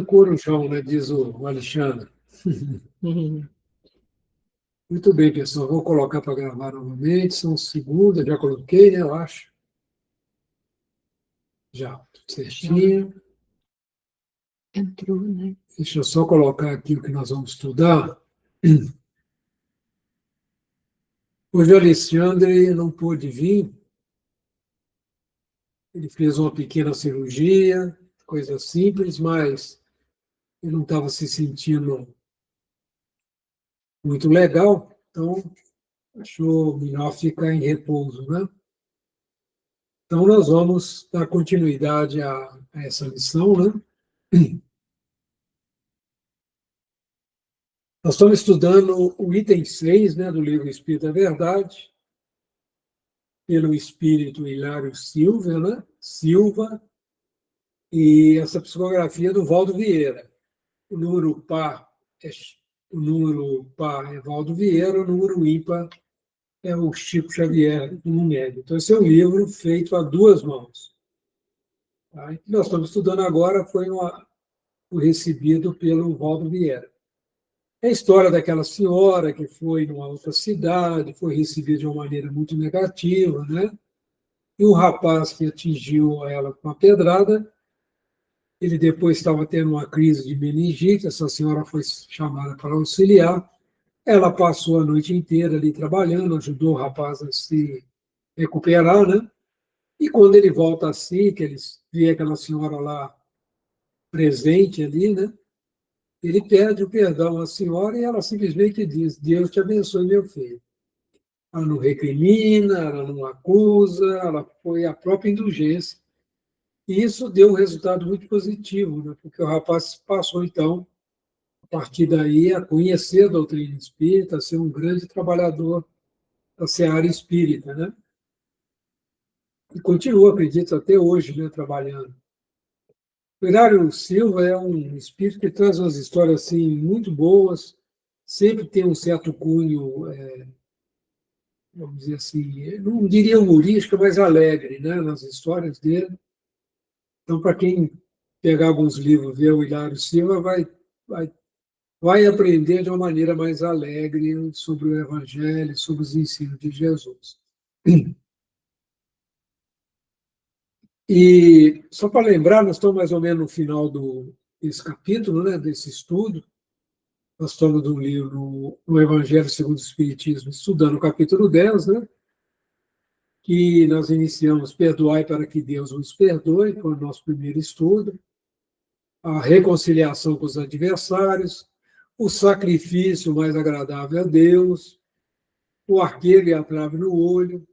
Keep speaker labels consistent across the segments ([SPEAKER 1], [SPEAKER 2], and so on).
[SPEAKER 1] Corujão, né, diz o Alexandre. Muito bem, pessoal. Vou colocar para gravar novamente. São segunda, já coloquei, né, eu acho. Já, tudo certinho.
[SPEAKER 2] Entrou, né?
[SPEAKER 1] Deixa eu só colocar aqui o que nós vamos estudar. Hoje o Alexandre não pôde vir. Ele fez uma pequena cirurgia, coisa simples, mas ele não estava se sentindo muito legal, então achou melhor ficar em repouso, né? Então, nós vamos dar continuidade a essa lição, né? Nós estamos estudando o item 6, né, do livro Espírito da Verdade, pelo espírito Hilário Silva, e essa psicografia do Valdo Vieira. O número par é Valdo Vieira, o número ímpar é o Chico Xavier do Numérico. Então, esse é um livro feito a duas mãos. Tá? O que nós estamos estudando agora foi o recebido pelo Valdo Vieira. É a história daquela senhora que foi numa outra cidade, foi recebida de uma maneira muito negativa, né? E um rapaz que atingiu ela com uma pedrada, ele depois estava tendo uma crise de meningite, essa senhora foi chamada para auxiliar, ela passou a noite inteira ali trabalhando, ajudou o rapaz a se recuperar, né? E quando ele volta assim, que eles vê aquela senhora lá presente ali, né? Ele pede o perdão à senhora e ela simplesmente diz: Deus te abençoe, meu filho. Ela não recrimina, ela não acusa, ela foi a própria indulgência. E isso deu um resultado muito positivo, né? Porque o rapaz passou, então, a partir daí, a conhecer a doutrina espírita, a ser um grande trabalhador da seara espírita, né? E continua, acredito, até hoje, né, trabalhando. O Hilário Silva é um espírito que traz umas histórias assim, muito boas, sempre tem um certo cunho, vamos dizer assim, não diria humorística, mas alegre, né, nas histórias dele. Então, para quem pegar alguns livros, ver o Hilário Silva, vai aprender de uma maneira mais alegre sobre o Evangelho, sobre os ensinos de Jesus. E, só para lembrar, nós estamos mais ou menos no final desse capítulo, né, desse estudo. Nós estamos no livro, no Evangelho segundo o Espiritismo, estudando o capítulo 10, né, que nós iniciamos Perdoai para que Deus nos perdoe, foi o nosso primeiro estudo, a reconciliação com os adversários, o sacrifício mais agradável a Deus, o arqueiro e a trave no olho,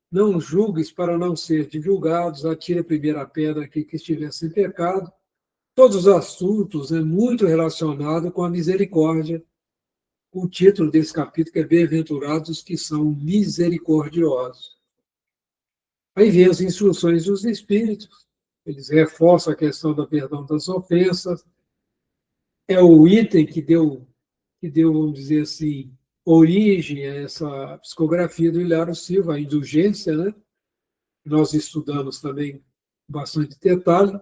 [SPEAKER 1] não julgues para não ser divulgados, atire a primeira pedra aqui que estiver sem pecado, todos os assuntos muito relacionados com a misericórdia. O título desse capítulo é Bem-aventurados que são misericordiosos. Aí vem as instruções dos Espíritos, eles reforçam a questão do perdão das ofensas, é o item que deu, vamos dizer assim, origem a essa psicografia do Hilário Silva, a indulgência, né? Nós estudamos também bastante detalhe.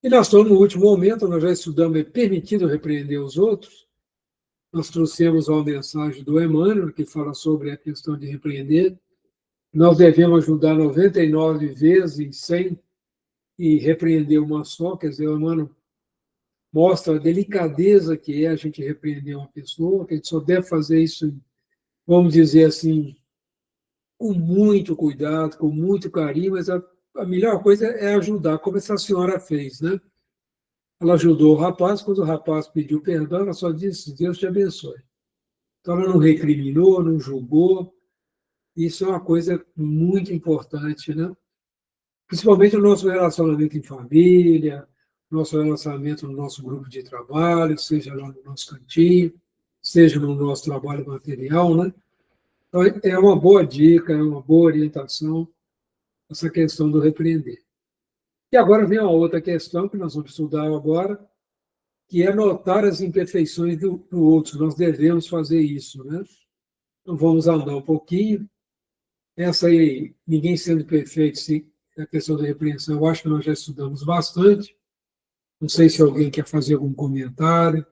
[SPEAKER 1] E nós estamos no último momento, nós já estudamos permitido repreender os outros. Nós trouxemos uma mensagem do Emmanuel, que fala sobre a questão de repreender. Nós devemos ajudar 99 vezes em 100 e repreender uma só, quer dizer, o Emmanuel mostra a delicadeza que é a gente repreender uma pessoa, que a gente só deve fazer isso, vamos dizer assim, com muito cuidado, com muito carinho, mas a melhor coisa é ajudar, como essa senhora fez, né? Ela ajudou o rapaz, quando o rapaz pediu perdão, ela só disse: Deus te abençoe. Então, ela não recriminou, não julgou. Isso é uma coisa muito importante, né? Principalmente no nosso relacionamento em família, nosso relacionamento no nosso grupo de trabalho, seja lá no nosso cantinho, seja no nosso trabalho material, né? Então, é uma boa dica, é uma boa orientação essa questão do repreender. E agora vem uma outra questão que nós vamos estudar agora, que é notar as imperfeições do outro. Nós devemos fazer isso, né? Então, vamos andar um pouquinho. Essa aí, ninguém sendo perfeito, sim, a questão da repreensão, eu acho que nós já estudamos bastante. Não sei se alguém quer fazer algum comentário.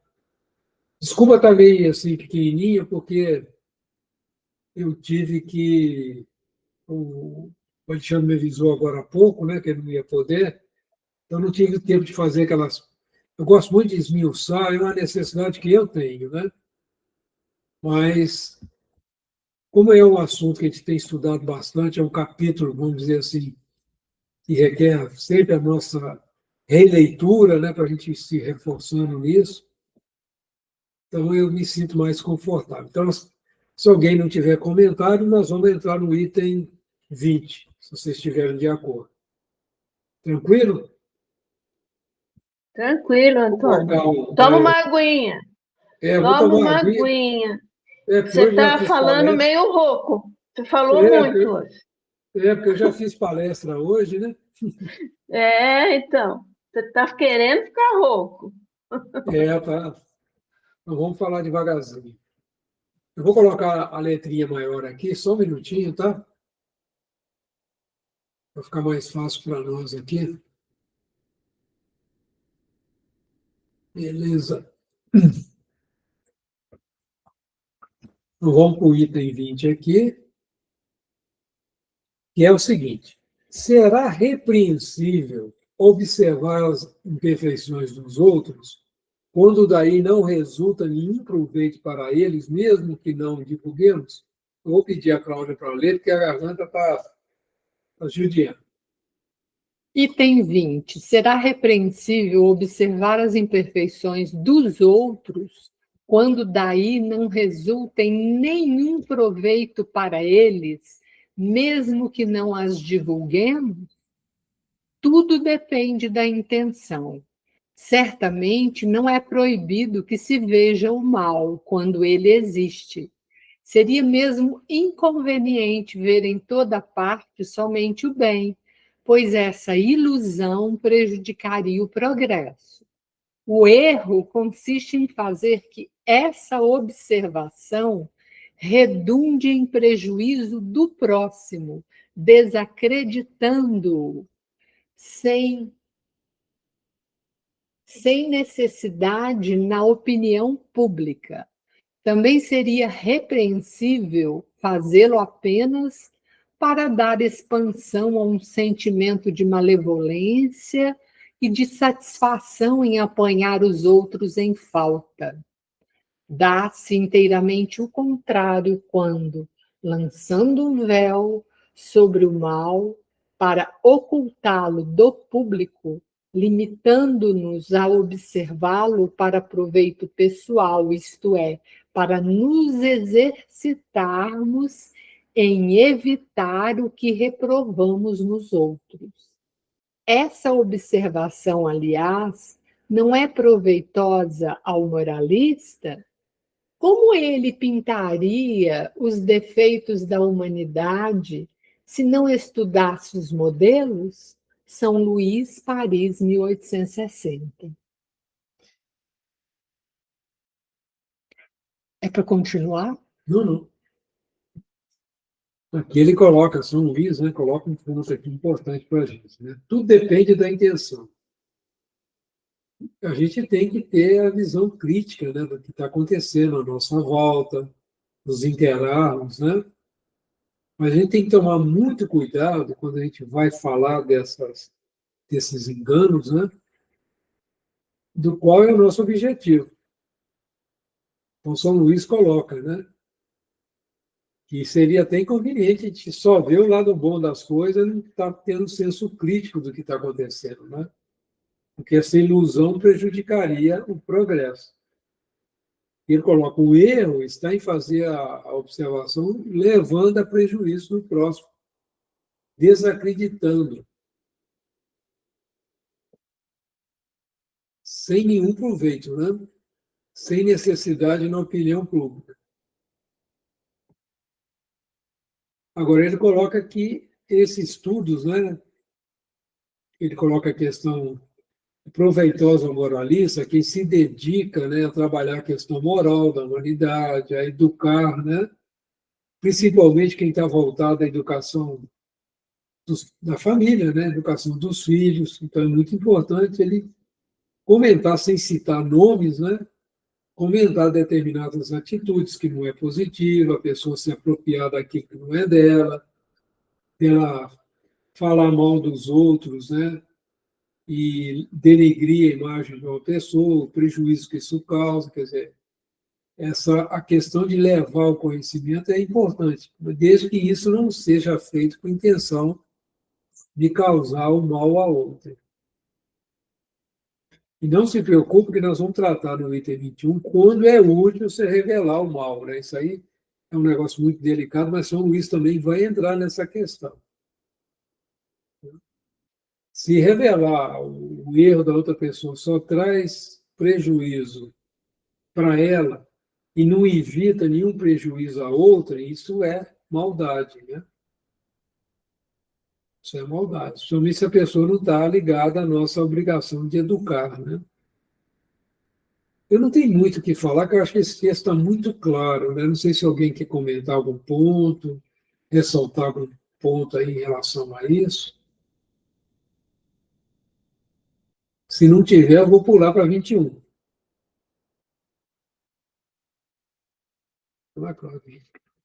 [SPEAKER 1] Desculpa estar meio assim pequenininha, porque eu tive que... O Alexandre me avisou agora há pouco, né, que ele não ia poder, então não tive tempo de fazer aquelas... Eu gosto muito de esmiuçar, é uma necessidade que eu tenho, né? Mas, como é um assunto que a gente tem estudado bastante, é um capítulo, vamos dizer assim, que requer sempre a nossa releitura, né, para a gente ir se reforçando nisso, então eu me sinto mais confortável. Então, se alguém não tiver comentário, nós vamos entrar no item 20, se vocês estiverem de acordo. Tranquilo?
[SPEAKER 2] Tranquilo, Antônio. Toma uma aguinha.
[SPEAKER 1] Vou
[SPEAKER 2] Toma
[SPEAKER 1] tomar
[SPEAKER 2] uma
[SPEAKER 1] uma aguinha.
[SPEAKER 2] aguinha.
[SPEAKER 1] Porque
[SPEAKER 2] Você
[SPEAKER 1] hoje já
[SPEAKER 2] está
[SPEAKER 1] fiz
[SPEAKER 2] falando
[SPEAKER 1] palestra.
[SPEAKER 2] meio rouco. Você falou muito hoje.
[SPEAKER 1] Porque eu já fiz palestra hoje, né?
[SPEAKER 2] Então. Você está querendo ficar rouco.
[SPEAKER 1] Tá. Então vamos falar devagarzinho. Eu vou colocar a letrinha maior aqui, só um minutinho, tá? Para ficar mais fácil para nós aqui. Beleza. Então vamos para o item 20 aqui, que é o seguinte: será repreensível observar as imperfeições dos outros, quando daí não resulta nenhum proveito para eles, mesmo que não divulguemos? Eu vou pedir a Cláudia para ler, porque a garganta está judiando.
[SPEAKER 3] Item 20. Será repreensível observar as imperfeições dos outros, quando daí não resulta em nenhum proveito para eles, mesmo que não as divulguemos? Tudo depende da intenção. Certamente não é proibido que se veja o mal quando ele existe. Seria mesmo inconveniente ver em toda parte somente o bem, pois essa ilusão prejudicaria o progresso. O erro consiste em fazer que essa observação redunde em prejuízo do próximo, desacreditando-o, sem necessidade na opinião pública. Também seria repreensível fazê-lo apenas para dar expansão a um sentimento de malevolência e de satisfação em apanhar os outros em falta. Dá-se inteiramente o contrário quando, lançando um véu sobre o mal para ocultá-lo do público, limitando-nos a observá-lo para proveito pessoal, isto é, para nos exercitarmos em evitar o que reprovamos nos outros. Essa observação, aliás, não é proveitosa ao moralista? Como ele pintaria os defeitos da humanidade se não estudasse os modelos? São Luís, Paris, 1860. É para continuar?
[SPEAKER 1] Não. Aqui ele coloca, São Luís, né, coloca um ponto aqui importante para a gente. Né? Tudo depende da intenção. A gente tem que ter a visão crítica, né, do que está acontecendo à nossa volta, nos interarmos, né? Mas a gente tem que tomar muito cuidado quando a gente vai falar desses enganos, né? Do qual é o nosso objetivo. Então, São Luís coloca, né? Que seria até inconveniente a gente só ver o lado bom das coisas e não estar tendo senso crítico do que está acontecendo, né? Porque essa ilusão prejudicaria o progresso. Ele coloca: o erro está em fazer a observação levando a prejuízo do próximo, desacreditando, sem nenhum proveito, né? Sem necessidade na opinião pública. Agora, ele coloca que esses estudos, né? Ele coloca a questão proveitosa ao moralista, quem se dedica, né, a trabalhar a questão moral da humanidade, a educar, né? Principalmente quem está voltado à educação da família, né? Educação dos filhos. Então, é muito importante ele comentar sem citar nomes, né? Comentar determinadas atitudes que não é positiva, a pessoa se apropriar daquilo que não é dela, ela falar mal dos outros, né? E denegrir a imagem de uma pessoa, o prejuízo que isso causa, quer dizer, a questão de levar o conhecimento é importante, desde que isso não seja feito com intenção de causar o mal a outro. E não se preocupe que nós vamos tratar no item 21 quando é útil você revelar o mal, né? Isso aí é um negócio muito delicado, mas São Luís também vai entrar nessa questão. Se revelar o erro da outra pessoa só traz prejuízo para ela e não evita nenhum prejuízo a outra, isso é maldade, né? Isso é maldade. Principalmente se a pessoa não está ligada à nossa obrigação de educar, né? Eu não tenho muito o que falar, porque eu acho que esse texto está muito claro, né? Não sei se alguém quer comentar algum ponto, ressaltar algum ponto aí em relação a isso. Se não tiver, eu vou pular para 21.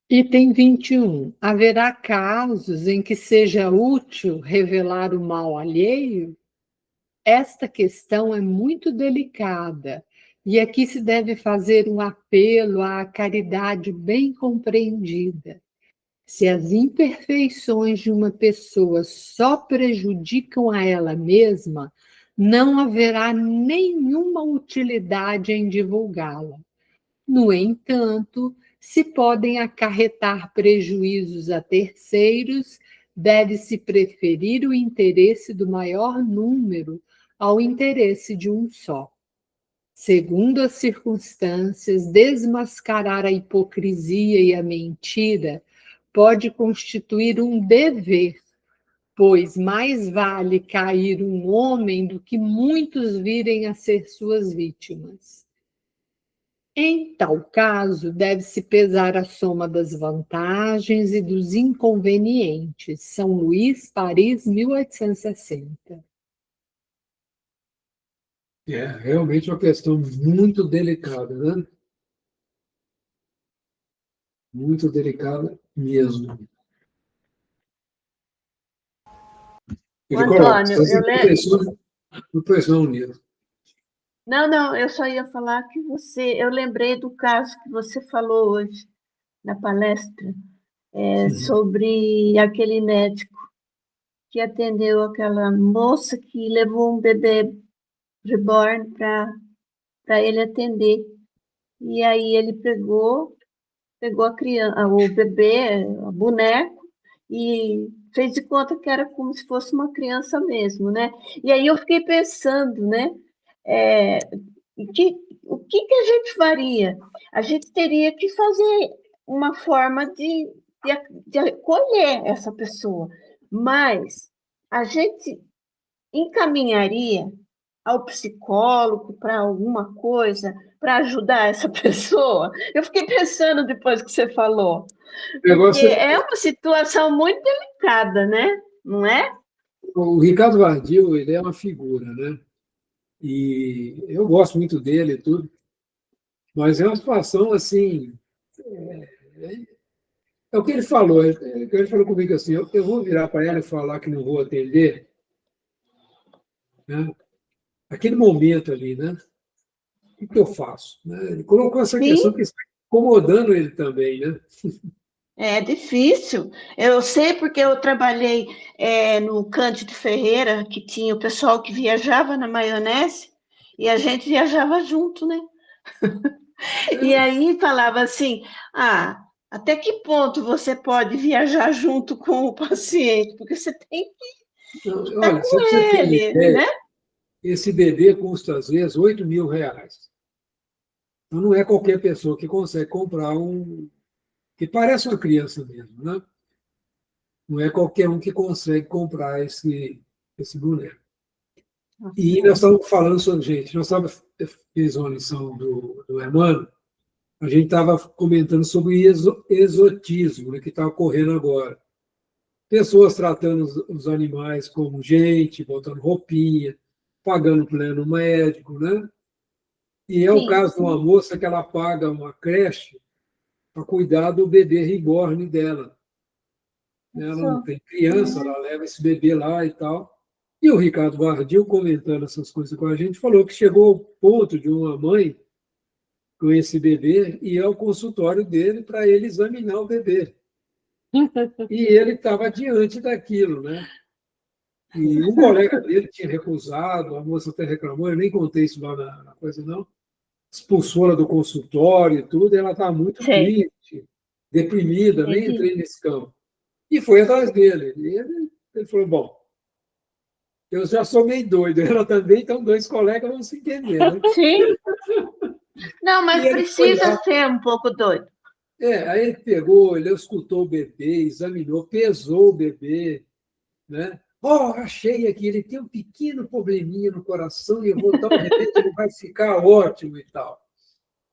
[SPEAKER 3] Item 21. Haverá casos em que seja útil revelar o mal alheio? Esta questão é muito delicada e aqui se deve fazer um apelo à caridade bem compreendida. Se as imperfeições de uma pessoa só prejudicam a ela mesma, não haverá nenhuma utilidade em divulgá-la. No entanto, se podem acarretar prejuízos a terceiros, deve-se preferir o interesse do maior número ao interesse de um só. Segundo as circunstâncias, desmascarar a hipocrisia e a mentira pode constituir um dever, pois mais vale cair um homem do que muitos virem a ser suas vítimas. Em tal caso, deve-se pesar a soma das vantagens e dos inconvenientes. São Luís, Paris, 1860.
[SPEAKER 1] É realmente uma questão muito delicada, né? Muito delicada mesmo. Ele coloca,
[SPEAKER 2] Antônio, eu lembro.
[SPEAKER 1] não, Nilo.
[SPEAKER 2] Não, eu só ia falar que eu lembrei do caso que você falou hoje na palestra, sobre aquele médico que atendeu aquela moça que levou um bebê reborn para ele atender. E aí ele pegou a criança, o bebê, o boneco, e fez de conta que era como se fosse uma criança mesmo, né? E aí eu fiquei pensando, né? O que a gente faria? A gente teria que fazer uma forma de acolher essa pessoa, mas a gente encaminharia ao psicólogo para alguma coisa, para ajudar essa pessoa? Eu fiquei pensando depois que você falou, porque é uma situação muito delicada, né? Não é?
[SPEAKER 1] O Ricardo Vardil, ele é uma figura, né? E eu gosto muito dele e tudo, mas é uma situação assim. É o que ele falou. Ele falou comigo assim: eu vou virar para ela e falar que não vou atender. Né? Aquele momento ali, né? O que eu faço? Né? Ele colocou essa questão que está incomodando ele também, né?
[SPEAKER 2] É difícil. Eu sei porque eu trabalhei no Cândido Ferreira, que tinha o pessoal que viajava na maionese, e a gente viajava junto, né? E aí falava assim, até que ponto você pode viajar junto com o paciente? Porque você tem que estar com ele, né?
[SPEAKER 1] Esse bebê custa, às vezes, R$8.000. Então, não é qualquer pessoa que consegue comprar que parece uma criança mesmo, né? Não é qualquer um que consegue comprar esse boneco. E nós estávamos falando sobre, gente, fez uma lição do Emmanuel, a gente estava comentando sobre exotismo, né, que está ocorrendo agora. Pessoas tratando os animais como gente, botando roupinha, pagando plano médico, né? E é o
[SPEAKER 2] Sim.
[SPEAKER 1] caso de uma moça que ela paga uma creche para cuidar do bebê reborn dela. Ela não tem criança, ela leva esse bebê lá e tal. E o Ricardo Bardil, comentando essas coisas com a gente, falou que chegou ao ponto de uma mãe com esse bebê ir ao consultório dele para ele examinar o bebê. E ele estava diante daquilo, né? E um colega dele tinha recusado, a moça até reclamou, eu nem contei isso lá na coisa, não. Expulsou ela do consultório e tudo, e ela estava muito
[SPEAKER 2] Sei.
[SPEAKER 1] triste, deprimida, nem
[SPEAKER 2] Entendi.
[SPEAKER 1] entrei nesse campo. E foi atrás dele. E ele falou, bom, eu já sou meio doido, ela também, então dois colegas vão se entender, né?
[SPEAKER 2] Sim. Não,
[SPEAKER 1] E
[SPEAKER 2] mas
[SPEAKER 1] ele foi
[SPEAKER 2] precisa
[SPEAKER 1] lá.
[SPEAKER 2] ser um pouco doido.
[SPEAKER 1] Aí ele pegou, ele escutou o bebê, examinou, pesou o bebê, né? Achei aqui, ele tem um pequeno probleminha no coração e eu vou dar um remédio, ele vai ficar ótimo e tal.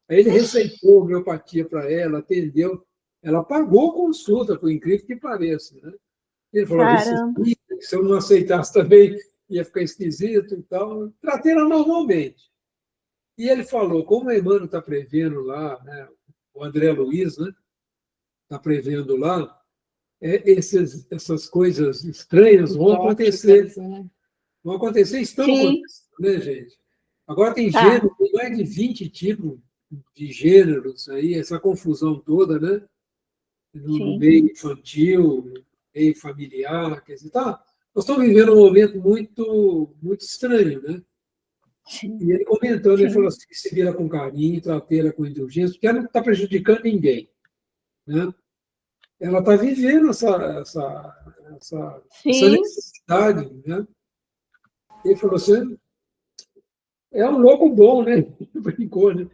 [SPEAKER 1] Aí ele receitou homeopatia para ela, atendeu. Ela pagou a consulta, por incrível que pareça, né? Ele falou,
[SPEAKER 2] Caramba.
[SPEAKER 1] se eu não aceitasse também ia ficar esquisito e tal. Tratei ela normalmente. E ele falou, como a Emmanuel está prevendo lá, né, o André Luiz, né, está prevendo lá, essas coisas estranhas vão acontecer.
[SPEAKER 3] Né?
[SPEAKER 1] Vão acontecer, estão
[SPEAKER 2] Sim.
[SPEAKER 1] acontecendo, né, gente? Agora tem
[SPEAKER 2] Tá.
[SPEAKER 1] gênero, tem mais de 20 tipos de gêneros aí, essa confusão toda, né? No
[SPEAKER 2] Sim.
[SPEAKER 1] meio infantil, no meio familiar, quer dizer, tá? Nós estamos vivendo um momento muito, muito estranho, né?
[SPEAKER 2] Sim.
[SPEAKER 1] E ele comentando, ele
[SPEAKER 2] Sim.
[SPEAKER 1] falou assim, se vira com carinho, trate ela com indulgência, porque ela não está prejudicando ninguém, né? Ela está vivendo essa
[SPEAKER 2] Sim.
[SPEAKER 1] necessidade, né? Ele falou assim, é um louco bom, né? Brincou, né?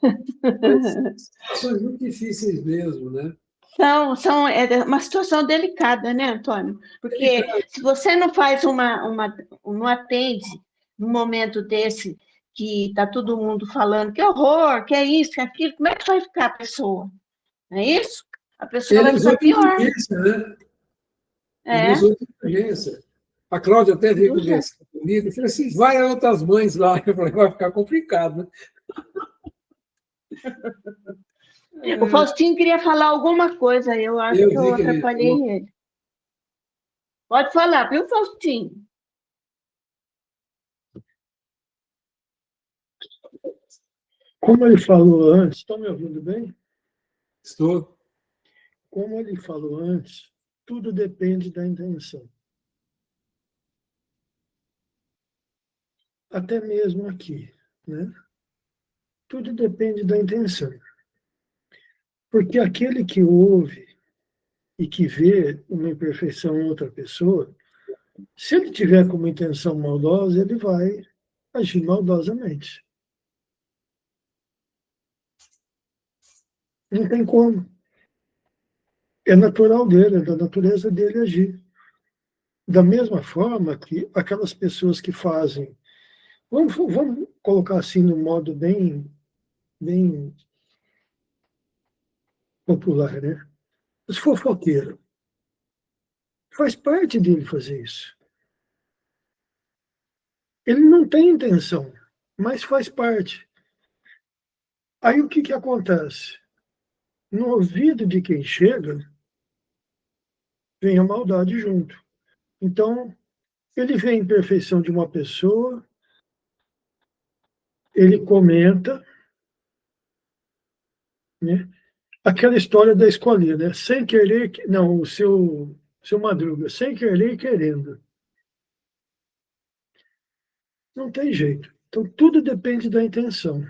[SPEAKER 1] Mas são situações muito difíceis mesmo, né?
[SPEAKER 2] É uma situação delicada, né, Antônio? Porque se você não faz não atende num momento desse que está todo mundo falando que horror, que é isso, que é aquilo, como é que vai ficar a pessoa? Não é isso? A pessoa
[SPEAKER 1] Ele
[SPEAKER 2] vai
[SPEAKER 1] usou
[SPEAKER 2] ficar
[SPEAKER 1] de
[SPEAKER 2] pior.
[SPEAKER 1] inteligência, né? Ele
[SPEAKER 2] É,
[SPEAKER 1] usou de inteligência. A Cláudia até veio
[SPEAKER 2] do jeito.
[SPEAKER 1] conversar comigo e falou assim: vai a outras mães lá. Eu falei: vai ficar complicado, né?
[SPEAKER 2] O Faustinho queria falar alguma coisa, eu acho
[SPEAKER 1] Eu
[SPEAKER 2] que eu
[SPEAKER 1] vi que ele
[SPEAKER 2] atrapalhei
[SPEAKER 1] falou.
[SPEAKER 2] ele. Pode falar, viu, Faustinho?
[SPEAKER 4] Como ele falou antes, estão me ouvindo bem?
[SPEAKER 1] Estou.
[SPEAKER 4] Como ele falou antes, tudo depende da intenção. Até mesmo aqui, né? Tudo depende da intenção. Porque aquele que ouve e que vê uma imperfeição em outra pessoa, se ele tiver como intenção maldosa, ele vai agir maldosamente. Não tem como. É natural dele, é da natureza dele agir. Da mesma forma que aquelas pessoas que fazem, vamos colocar assim no modo bem popular, né? Os fofoqueiros. Faz parte dele fazer isso. Ele não tem intenção, mas faz parte. Aí o que acontece? No ouvido de quem chega, vem a maldade junto. Então, ele vê a imperfeição de uma pessoa, ele comenta, né? Aquela história da escolinha, né? Sem querer, não, o seu Madruga, sem querer e querendo. Não tem jeito. Então, tudo depende da intenção.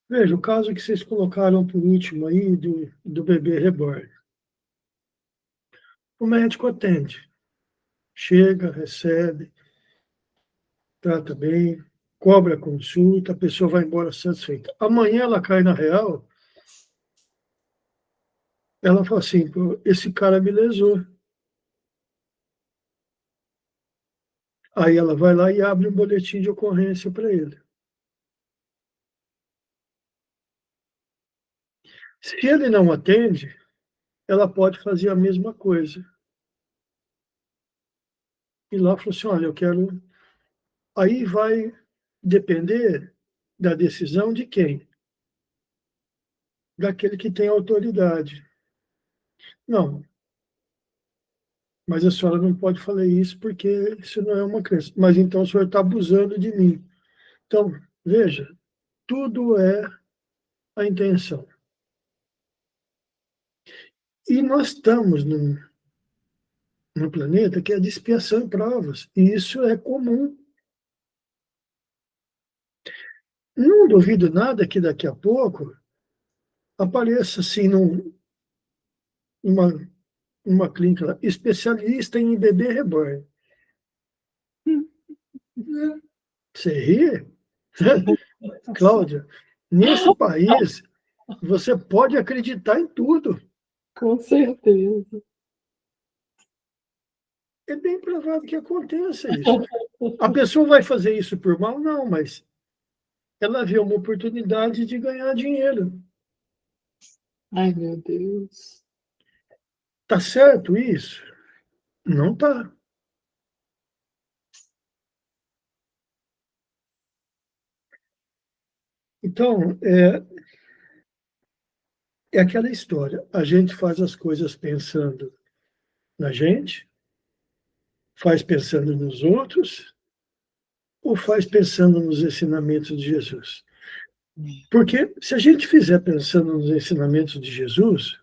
[SPEAKER 4] Veja, o caso que vocês colocaram por último aí, do bebê reborn. O médico atende, chega, recebe, trata bem, cobra a consulta, a pessoa vai embora satisfeita. Amanhã ela cai na real, ela fala assim, pô, esse cara me lesou. Aí ela vai lá e abre um boletim de ocorrência para ele. Se ele não atende, ela pode fazer a mesma coisa. E lá falou assim, olha, eu quero aí vai depender da decisão de quem? Daquele que tem autoridade. Não, mas a senhora não pode falar isso porque isso não é uma crença. Mas então o senhor está abusando de mim. Então, veja, tudo é a intenção. E nós estamos num planeta que é de expiação e provas, e isso é comum. Não duvido nada que daqui a pouco apareça assim numa clínica especialista em bebê reborn. Você ri? Cláudia, nesse país você pode acreditar em tudo.
[SPEAKER 3] Com certeza.
[SPEAKER 4] É bem provável que aconteça isso. A pessoa vai fazer isso por mal? Não, mas ela vê uma oportunidade de ganhar dinheiro.
[SPEAKER 3] Ai, meu Deus.
[SPEAKER 4] Tá certo isso? Não tá. Então, é aquela história. A gente faz as coisas pensando na gente, faz pensando nos outros, ou faz pensando nos ensinamentos de Jesus? Porque se a gente fizer pensando nos ensinamentos de Jesus,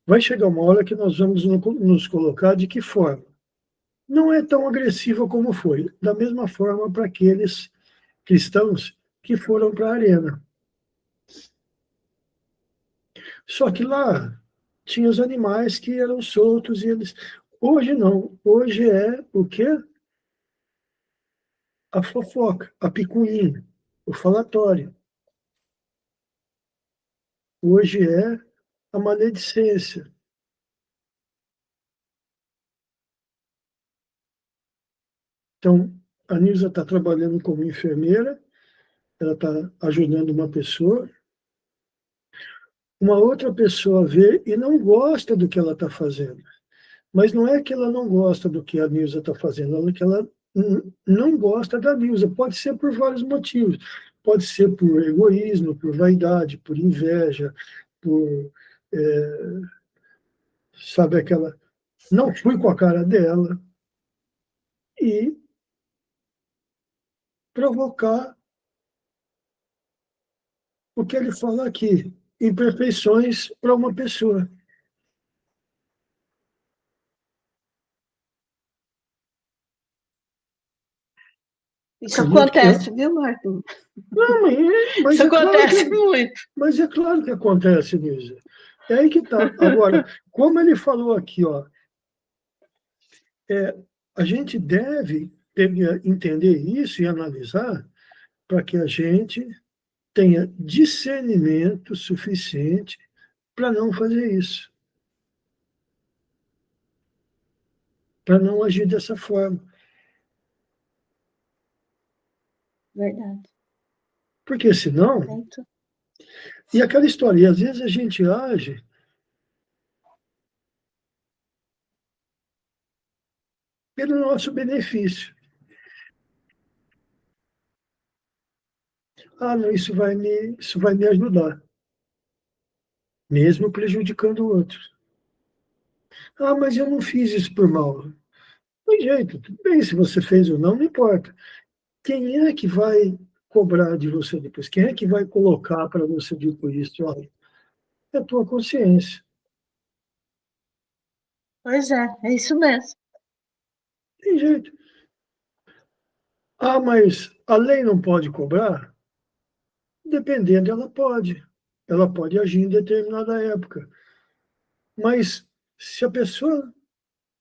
[SPEAKER 4] vai chegar uma hora que nós vamos nos colocar de que forma? Não é tão agressiva como foi. Da mesma forma para aqueles cristãos que foram para a arena. Só que lá tinha os animais que eram soltos e eles... Hoje não. Hoje é o quê? A fofoca, a picuinha, o falatório. Hoje é a maledicência. Então, a Nilza está trabalhando como enfermeira, ela está ajudando uma pessoa, uma outra pessoa vê e não gosta do que ela está fazendo. Mas não é que ela não gosta do que a Nilza está fazendo, é que ela não gosta da Nilza. Pode ser por vários motivos. Pode ser por egoísmo, por vaidade, por inveja, por... sabe aquela... Não fui com a cara dela. E provocar o que ele fala aqui, imperfeições para uma pessoa.
[SPEAKER 2] Isso acontece, viu, Marco?
[SPEAKER 4] Não, mas
[SPEAKER 2] Isso
[SPEAKER 4] é
[SPEAKER 2] acontece
[SPEAKER 4] claro
[SPEAKER 2] muito.
[SPEAKER 4] mas é claro que acontece, Nilza. É aí que está. Agora, como ele falou aqui, ó, a gente deve entender isso e analisar para que a gente tenha discernimento suficiente para não fazer isso, para não agir dessa forma.
[SPEAKER 2] Verdade.
[SPEAKER 4] Porque senão...
[SPEAKER 2] Muito.
[SPEAKER 4] E aquela história, e às vezes a gente age pelo nosso benefício. Ah, não, isso vai me ajudar, mesmo prejudicando o outro. Ah, mas eu não fiz isso por mal. Não tem jeito, tudo bem, se você fez ou não, não importa. Quem é que vai cobrar de você depois? Quem é que vai colocar para você depois isso? Olha, é a tua consciência.
[SPEAKER 2] Pois é isso mesmo.
[SPEAKER 4] Tem jeito. Ah, mas a lei não pode cobrar? Dependendo, ela pode. Ela pode agir em determinada época. Mas se a pessoa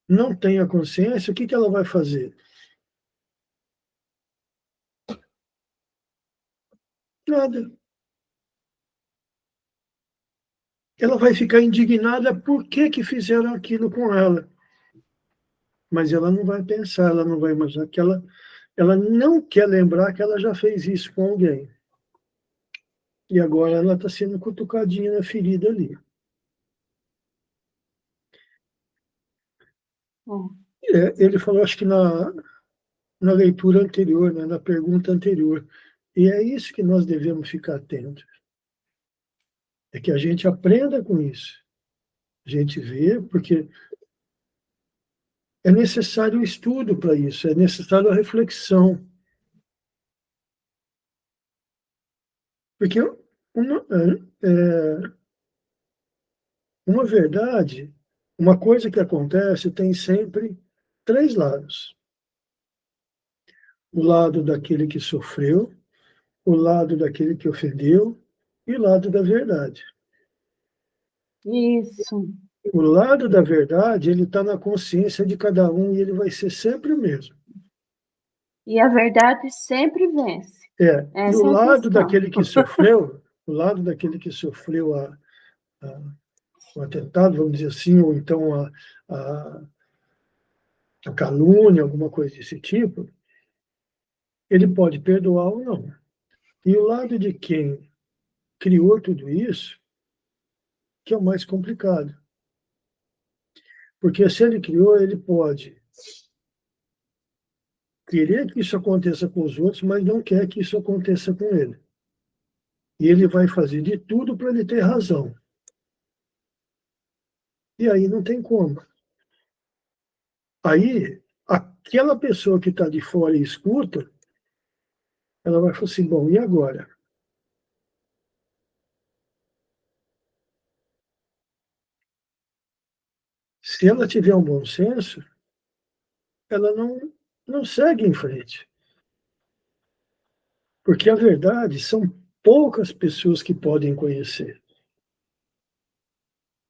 [SPEAKER 4] não tem a consciência, o que ela vai fazer? Nada. Ela vai ficar indignada por que fizeram aquilo com ela. Mas ela não vai pensar, ela não vai imaginar que ela não quer lembrar que ela já fez isso com alguém. E agora ela está sendo cutucadinha na ferida ali. Ele falou, acho que na leitura anterior, né, na pergunta anterior. E é isso que nós devemos ficar atentos. É que a gente aprenda com isso. A gente vê, porque é necessário o estudo para isso, é necessário a reflexão. Porque uma verdade, uma coisa que acontece tem sempre 3 lados. O lado daquele que sofreu, o lado daquele que ofendeu e o lado da verdade.
[SPEAKER 2] Isso.
[SPEAKER 4] O lado da verdade, ele está na consciência de cada um e ele vai ser sempre o mesmo.
[SPEAKER 2] E a verdade sempre vence.
[SPEAKER 4] E
[SPEAKER 2] Essa
[SPEAKER 4] o
[SPEAKER 2] é a
[SPEAKER 4] lado
[SPEAKER 2] questão.
[SPEAKER 4] daquele que sofreu, o lado daquele que sofreu o atentado, vamos dizer assim, ou então a calúnia, alguma coisa desse tipo, ele pode perdoar ou não. E o lado de quem criou tudo isso, que é o mais complicado. Porque se ele criou, ele pode querer que isso aconteça com os outros, mas não quer que isso aconteça com ele. E ele vai fazer de tudo para ele ter razão. E aí não tem como. Aí, aquela pessoa que está de fora e escuta, ela vai falar assim, bom, e agora? Se ela tiver um bom senso, ela não segue em frente. Porque a verdade são poucas pessoas que podem conhecer,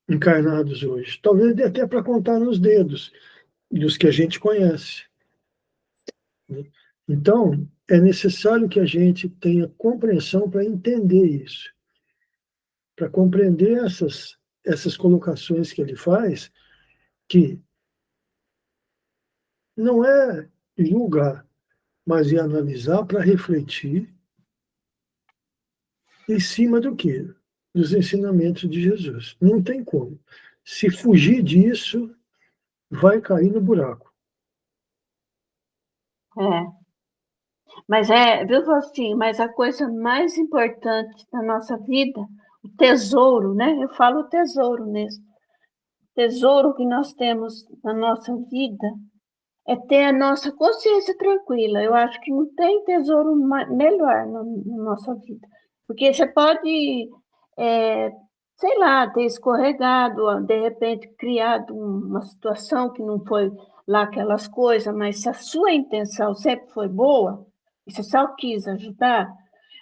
[SPEAKER 4] encarnados hoje. Talvez dê até para contar nos dedos dos que a gente conhece. Então, é necessário que a gente tenha compreensão para entender isso, para compreender essas colocações que ele faz, que não é julgar, mas é analisar para refletir em cima do quê? Dos ensinamentos de Jesus. Não tem como. Se fugir disso, vai cair no buraco.
[SPEAKER 2] É. Mas viu, Faustinho, mas a coisa mais importante da nossa vida, o tesouro, né? Eu falo tesouro mesmo. O tesouro que nós temos na nossa vida é ter a nossa consciência tranquila. Eu acho que não tem tesouro melhor na nossa vida. Porque você pode, sei lá, ter escorregado, de repente criado uma situação que não foi lá aquelas coisas, mas se a sua intenção sempre foi boa, e você só quis ajudar,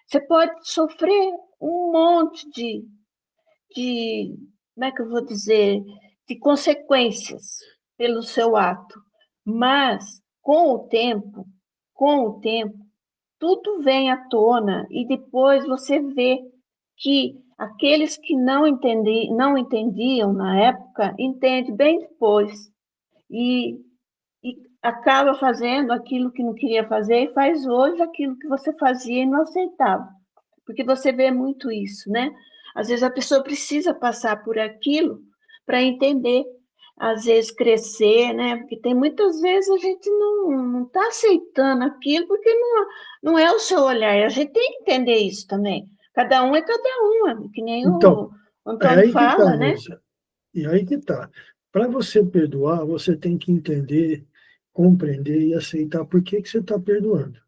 [SPEAKER 2] você pode sofrer um monte de como é que eu vou dizer, de consequências pelo seu ato. Mas, com o tempo, tudo vem à tona e depois você vê que aqueles que não entendiam na época, entendem bem depois. E acaba fazendo aquilo que não queria fazer e faz hoje aquilo que você fazia e não aceitava. Porque você vê muito isso, né? Às vezes a pessoa precisa passar por aquilo para entender, às vezes crescer, né? Porque tem muitas vezes a gente não está aceitando aquilo porque não é o seu olhar. A gente tem que entender isso também. Cada um é cada um, que nem
[SPEAKER 4] Então,
[SPEAKER 2] o
[SPEAKER 4] é
[SPEAKER 2] Antônio
[SPEAKER 4] aí que está,
[SPEAKER 2] fala, né?
[SPEAKER 4] Nilza. E aí que está. Para você perdoar, você tem que entender, compreender e aceitar por que você está perdoando.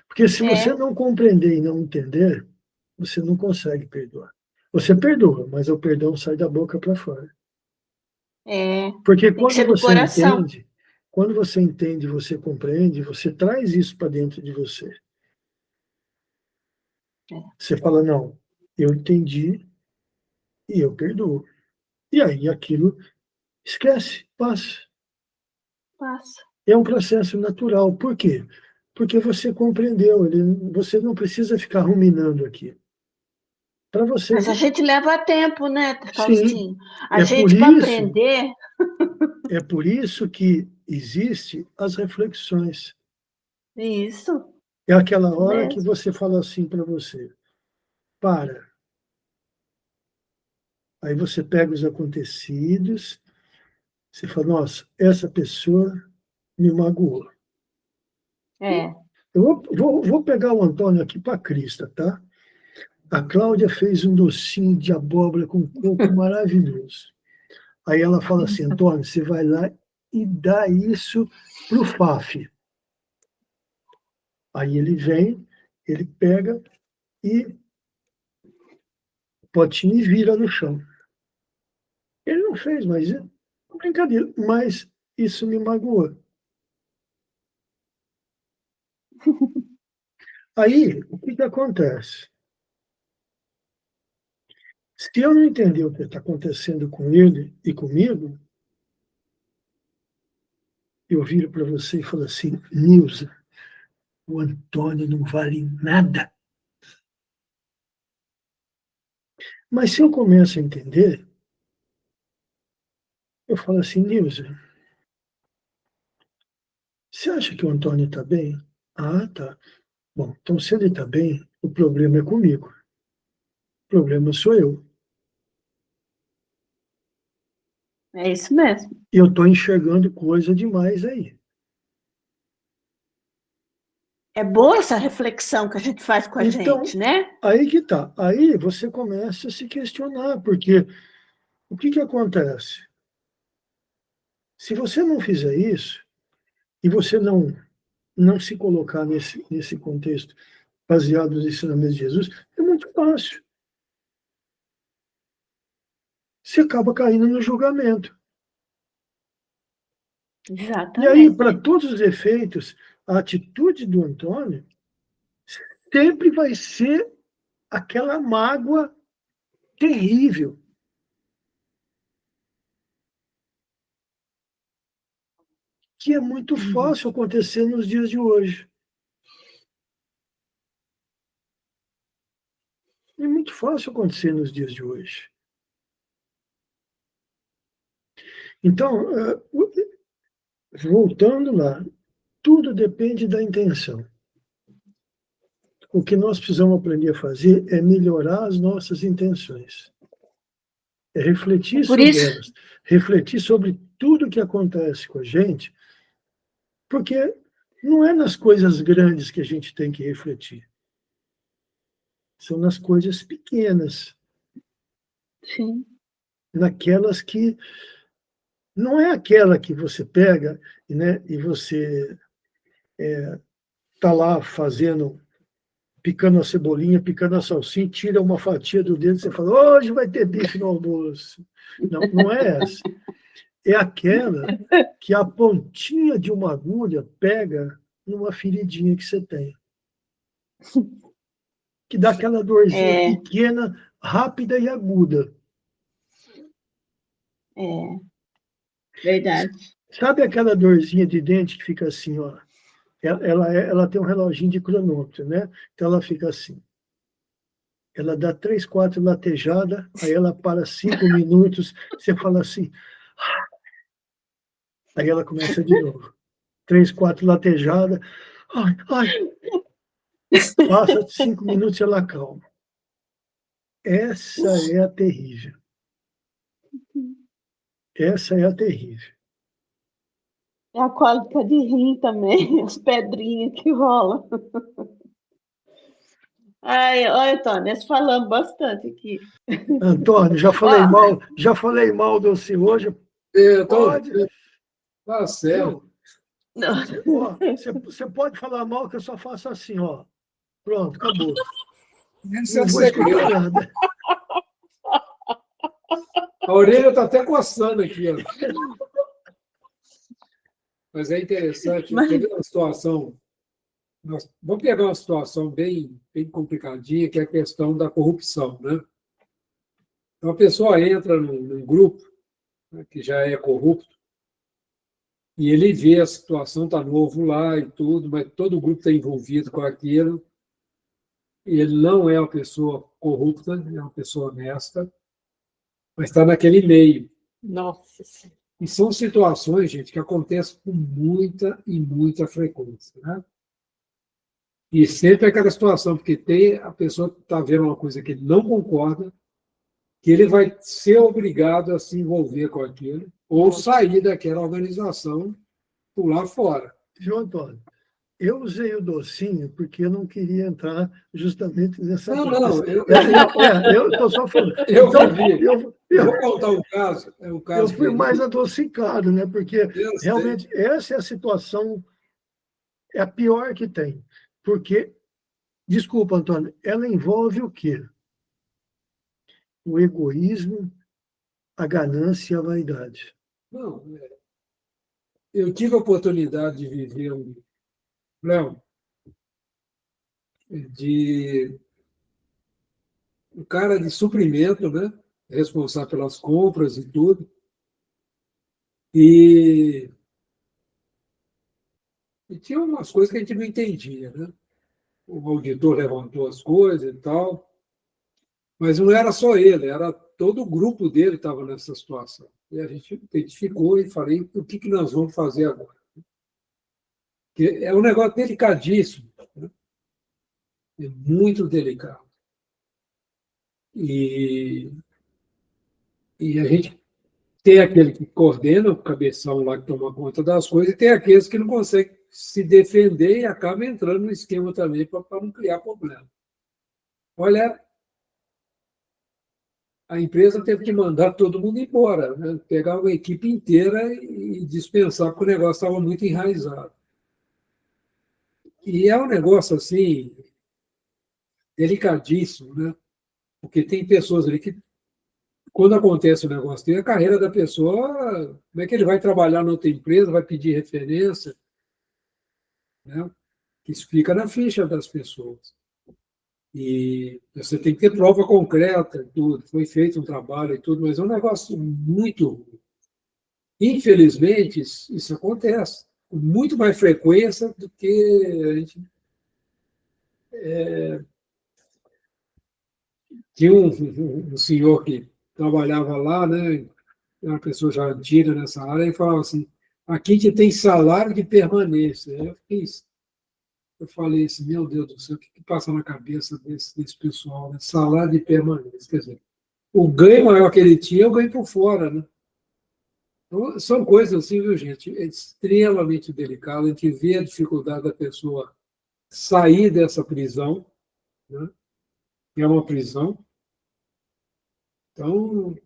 [SPEAKER 4] Porque se você
[SPEAKER 2] É,
[SPEAKER 4] não compreender e não entender, você não consegue perdoar. Você perdoa, mas o perdão sai da boca para fora. Porque
[SPEAKER 2] tem que ser do coração.
[SPEAKER 4] quando você entende, você compreende, você traz isso para dentro de você. Você fala, não, eu entendi e eu perdoo. E aí aquilo esquece, passa.
[SPEAKER 2] Passa.
[SPEAKER 4] É um processo natural. Por quê? Porque você compreendeu, você não precisa ficar ruminando aqui. Para você,
[SPEAKER 2] Mas a gente leva tempo, né,
[SPEAKER 4] sim,
[SPEAKER 2] Faustinho? A
[SPEAKER 4] é por
[SPEAKER 2] gente, para
[SPEAKER 4] isso,
[SPEAKER 2] aprender,
[SPEAKER 4] é por isso que existe as reflexões.
[SPEAKER 2] isso
[SPEAKER 4] É aquela hora que
[SPEAKER 2] mesmo.
[SPEAKER 4] você fala assim para você, para. Aí você pega os acontecidos, você fala, nossa, essa pessoa me magoou. Eu vou pegar o Antônio aqui para a crista, tá? A Cláudia fez um docinho de abóbora com coco maravilhoso. Aí ela fala assim, Antônio, você vai lá e dá isso pro Faf. Aí ele vem, ele pega e o potinho e vira no chão. Ele não fez, mas é brincadeira. Mas isso me magoou. Aí, o que acontece? Se eu não entender o que está acontecendo com ele e comigo, eu viro para você e falo assim, Nilza, o Antônio não vale nada. Mas se eu começo a entender, eu falo assim, Nilza, você acha que o Antônio está bem? Ah, tá. Bom, então se ele está bem, o problema é comigo. O problema sou eu.
[SPEAKER 2] É isso mesmo.
[SPEAKER 4] E eu estou enxergando coisa demais aí.
[SPEAKER 2] É boa essa reflexão que a gente faz com a gente, né?
[SPEAKER 4] Aí que tá. Aí você começa a se questionar, porque o que acontece? Se você não fizer isso, e você não se colocar nesse contexto baseado nos ensinamentos de Jesus, é muito fácil. Você acaba caindo no julgamento.
[SPEAKER 2] Exatamente.
[SPEAKER 4] E aí, para todos os efeitos, a atitude do Antônio sempre vai ser aquela mágoa terrível. Que é muito fácil acontecer nos dias de hoje. É muito fácil acontecer nos dias de hoje. Então, voltando lá, tudo depende da intenção. O que nós precisamos aprender a fazer é melhorar as nossas intenções. É refletir sobre elas. Refletir sobre tudo que acontece com a gente, porque não é nas coisas grandes que a gente tem que refletir. São nas coisas pequenas.
[SPEAKER 2] Sim.
[SPEAKER 4] Naquelas que... Não é aquela que você pega, né, e você está lá picando a cebolinha, picando a salsinha, tira uma fatia do dedo e você fala, hoje vai ter bife no almoço. Não, não é essa. É aquela que a pontinha de uma agulha pega numa feridinha que você tem. Que dá aquela dorzinha pequena, rápida e aguda.
[SPEAKER 2] Verdade.
[SPEAKER 4] Sabe aquela dorzinha de dente que fica assim, ó? Ela tem um reloginho de cronômetro, né? Então ela fica assim. Ela dá 3, 4 latejadas, aí ela para 5 minutos, você fala assim. Aí ela começa de novo. 3, 4 latejadas. Ai, ai. Passa 5 minutos e ela calma. Essa é a terrível. Essa é a terrível.
[SPEAKER 2] É a cólica de rim também, as pedrinhas que rolam. Ai, olha, Antônio, nós falamos bastante aqui.
[SPEAKER 4] Antônio, já falei mal de você hoje. Pode.
[SPEAKER 1] Tá certo.
[SPEAKER 4] Você pode falar mal que eu só faço assim, ó. Pronto, acabou.
[SPEAKER 1] Esse é o segredo. A orelha está até coçando aqui, ó. Mas é interessante, teve uma situação. Vamos pegar uma situação bem complicadinha, que é a questão da corrupção, né? Então, a pessoa entra num grupo, né, que já é corrupto, e ele vê a situação, está novo lá e tudo, mas todo o grupo está envolvido com aquilo, e ele não é uma pessoa corrupta, é uma pessoa honesta, mas está naquele meio.
[SPEAKER 3] Nossa Senhora.
[SPEAKER 1] E são situações, gente, que acontecem com muita e muita frequência, né? E sempre aquela situação, porque a pessoa está vendo uma coisa que ele não concorda, que ele vai ser obrigado a se envolver com aquilo, ou sair daquela organização, pular fora.
[SPEAKER 4] Viu, Antônio? Eu usei o docinho porque eu não queria entrar justamente nessa
[SPEAKER 1] Não,
[SPEAKER 4] parte.
[SPEAKER 1] não,
[SPEAKER 4] Eu estou só falando.
[SPEAKER 1] eu
[SPEAKER 4] Então,
[SPEAKER 1] vi.
[SPEAKER 4] eu,
[SPEAKER 1] Eu
[SPEAKER 4] eu,
[SPEAKER 1] vou contar um caso. É um
[SPEAKER 4] eu
[SPEAKER 1] caso
[SPEAKER 4] fui mais
[SPEAKER 1] verídico.
[SPEAKER 4] adocicado, né? Porque
[SPEAKER 1] Eu sei.
[SPEAKER 4] realmente essa é a situação, é a pior que tem. Porque, desculpa, Antônio, ela envolve o quê? O egoísmo, a ganância e a vaidade.
[SPEAKER 1] Não, eu tive a oportunidade de viver Léo, de um cara de suprimento, né? Responsável pelas compras e tudo. E, e tinha umas coisas que a gente não entendia, né? O auditor levantou as coisas e tal, mas não era só ele, era todo o grupo dele estava nessa situação. E a gente identificou e falei, o que nós vamos fazer agora? Porque é um negócio delicadíssimo, né? É muito delicado. E, e a gente tem aquele que coordena, o cabeção lá que toma conta das coisas, e tem aqueles que não conseguem se defender e acabam entrando no esquema também para não criar problema. Olha, a empresa teve que mandar todo mundo embora, né? Pegar uma equipe inteira e dispensar, porque o negócio estava muito enraizado. E é um negócio assim, delicadíssimo, né? Porque tem pessoas ali que, quando acontece o negócio dele, a carreira da pessoa, como é que ele vai trabalhar na outra empresa, vai pedir referência, né? Isso fica na ficha das pessoas. E você tem que ter prova concreta, tudo. Foi feito um trabalho e tudo, mas é um negócio muito ruim. Infelizmente, isso acontece com muito mais frequência do que a gente. Tinha um senhor que trabalhava lá, né, uma pessoa já antiga nessa área, e falava assim: aqui que tem salário de permanência. Eu falei assim: meu Deus do céu, o que passa na cabeça desse pessoal, né? Salário de permanência. Quer dizer, o ganho maior que ele tinha, eu ganho por fora, né? Então, são coisas assim, viu, gente? É extremamente delicado. A gente vê a dificuldade da pessoa sair dessa prisão, né? Que é uma prisão. Então,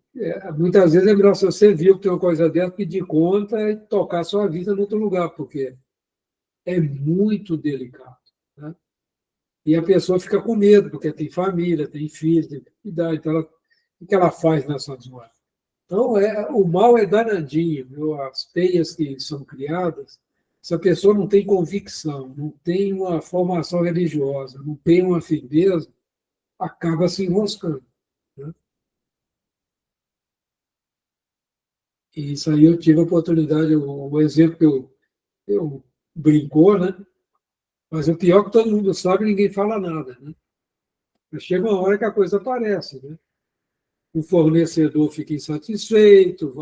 [SPEAKER 1] muitas vezes é melhor, se você viu que tem uma coisa dessa, pedir conta e tocar a sua vida em outro lugar, porque é muito delicado, né? E a pessoa fica com medo, porque tem família, tem filho, tem que cuidar. Então, o que ela faz nessas horas? Então, o mal é danadinho, viu? As penhas que são criadas, se a pessoa não tem convicção, não tem uma formação religiosa, não tem uma firmeza, acaba se enroscando, né? E isso aí eu tive a oportunidade, o exemplo que eu brincou, né? Mas o pior é que todo mundo sabe, ninguém fala nada, né? Mas chega uma hora que a coisa aparece, né? O fornecedor fica insatisfeito,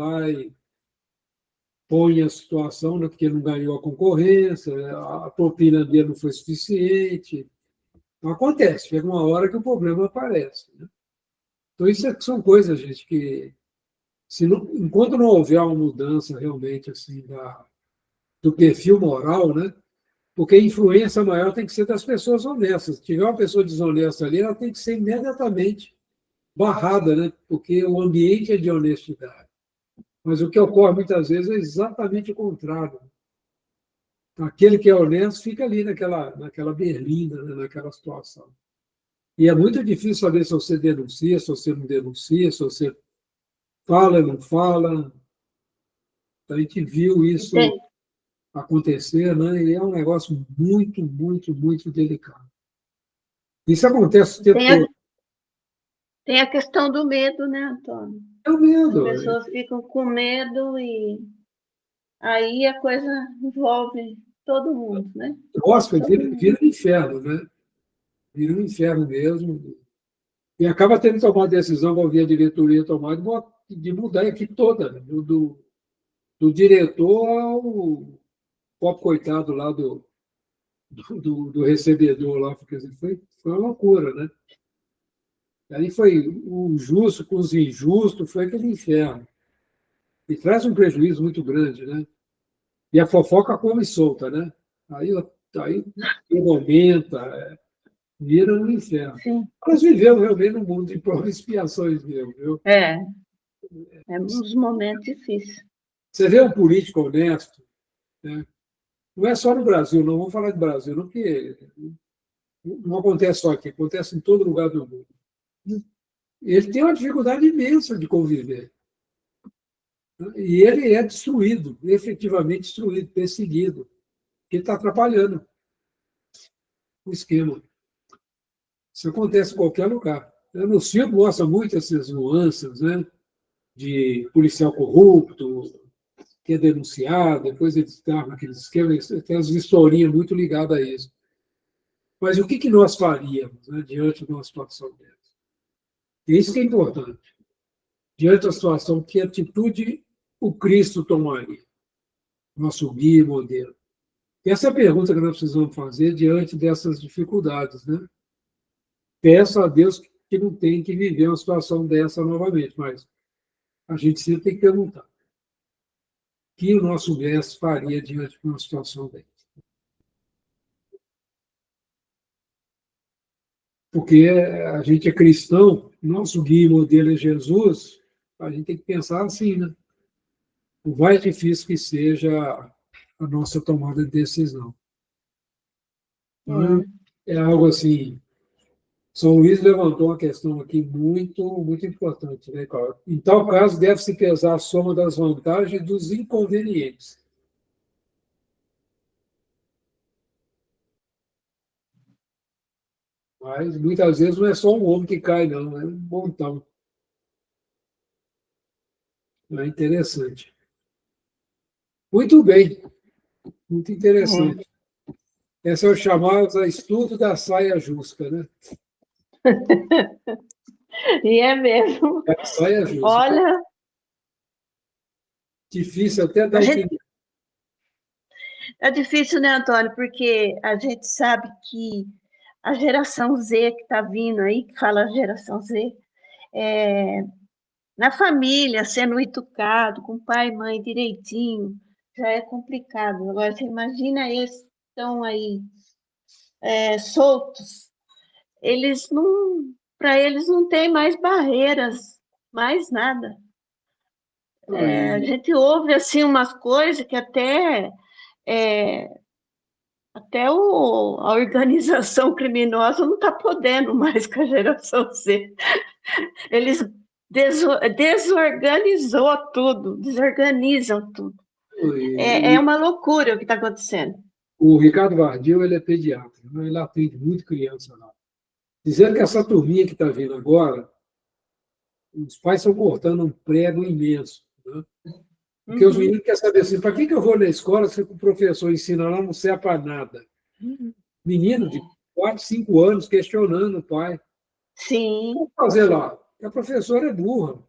[SPEAKER 1] põe a situação, né, porque não ganhou a concorrência, a propina dele não foi suficiente. Então, acontece, chega uma hora que o problema aparece, né? Então, isso são coisas, gente, que enquanto não houver uma mudança realmente assim do perfil moral, né? Porque a influência maior tem que ser das pessoas honestas. Se tiver uma pessoa desonesta ali, ela tem que ser imediatamente barrada, né? Porque o ambiente é de honestidade. Mas o que ocorre muitas vezes é exatamente o contrário. Aquele que é honesto fica ali naquela berlinda, né? Naquela situação. E é muito difícil saber se você denuncia, se você não denuncia, se você fala ou não fala. A gente viu isso acontecer, né? E é um negócio muito, muito, muito delicado. Isso acontece o tempo todo.
[SPEAKER 2] Tem a questão do medo, né, Antônio?
[SPEAKER 1] É o medo.
[SPEAKER 2] As pessoas ficam com medo e aí a coisa envolve todo mundo, né?
[SPEAKER 1] Nossa, vira um inferno, né? Vira um inferno mesmo. E acaba tendo que tomar a decisão, vou ouvir a diretoria tomar, de mudar a equipe toda, né? Do diretor ao pobre coitado lá do recebedor lá, porque foi uma loucura, né? Aí foi o justo com os injustos, foi aquele inferno. E traz um prejuízo muito grande, né? E a fofoca come solta, né? Aí aí aumenta, vira um inferno.
[SPEAKER 2] Sim.
[SPEAKER 1] Nós vivemos realmente num mundo de provas e expiações mesmo, viu?
[SPEAKER 2] É uns momentos difíceis.
[SPEAKER 1] Você vê um político honesto, né? Não é só no Brasil, não vamos falar de Brasil, não, porque não acontece só aqui, acontece em todo lugar do mundo. Ele tem uma dificuldade imensa de conviver. E ele é destruído, efetivamente destruído, perseguido, porque está atrapalhando o esquema. Isso acontece em qualquer lugar. No circo mostra muito essas nuances, né? De policial corrupto, que é denunciado, depois eles estavam naqueles esquemas, tem as historinhas muito ligadas a isso. Mas o que nós faríamos, né, diante de uma situação dessa? Isso que é importante. Diante da situação, que atitude o Cristo tomaria? Nosso guia e modelo. Essa é a pergunta que nós precisamos fazer diante dessas dificuldades, né? Peço a Deus que não tenha que viver uma situação dessa novamente, mas a gente sempre tem que perguntar: o que o nosso mestre faria diante de uma situação dessa? Porque a gente é cristão, nosso guia e modelo é Jesus, a gente tem que pensar assim, né? Por mais difícil que seja a nossa tomada de decisão. Então, é algo assim. São Luís levantou uma questão aqui muito importante, né, Cláudio? Em tal caso, deve-se pesar a soma das vantagens e dos inconvenientes. Mas, muitas vezes, não é só um homem que cai, não, é um montão. É interessante. Muito bem, muito interessante. Esse é o chamado estudo da saia justa, né?
[SPEAKER 2] E é mesmo.
[SPEAKER 1] É a saia justa.
[SPEAKER 2] Olha,
[SPEAKER 1] Difícil até dar opinião.
[SPEAKER 2] é difícil, né, Antônio? Porque a gente sabe que a geração Z que está vindo aí, que fala geração Z, na família, sendo educado, com pai e mãe direitinho, já é complicado. Agora, você imagina esses que estão aí soltos, eles não, para eles não tem mais barreiras, mais nada. A gente ouve assim umas coisas que até a organização criminosa não está podendo mais com a geração Z. Eles desorganizam tudo. É uma loucura o que está acontecendo.
[SPEAKER 1] O Ricardo Vardil, ele é pediatra, né? Ele atende muito criança lá. Dizendo que essa turminha que está vindo agora, os pais estão cortando um prego imenso, né? Porque os meninos querem saber assim, para que eu vou na escola se o professor ensina lá não serve para nada? Menino de 4, 5 anos questionando o pai.
[SPEAKER 2] Sim.
[SPEAKER 1] O que fazer lá? A professora é burra.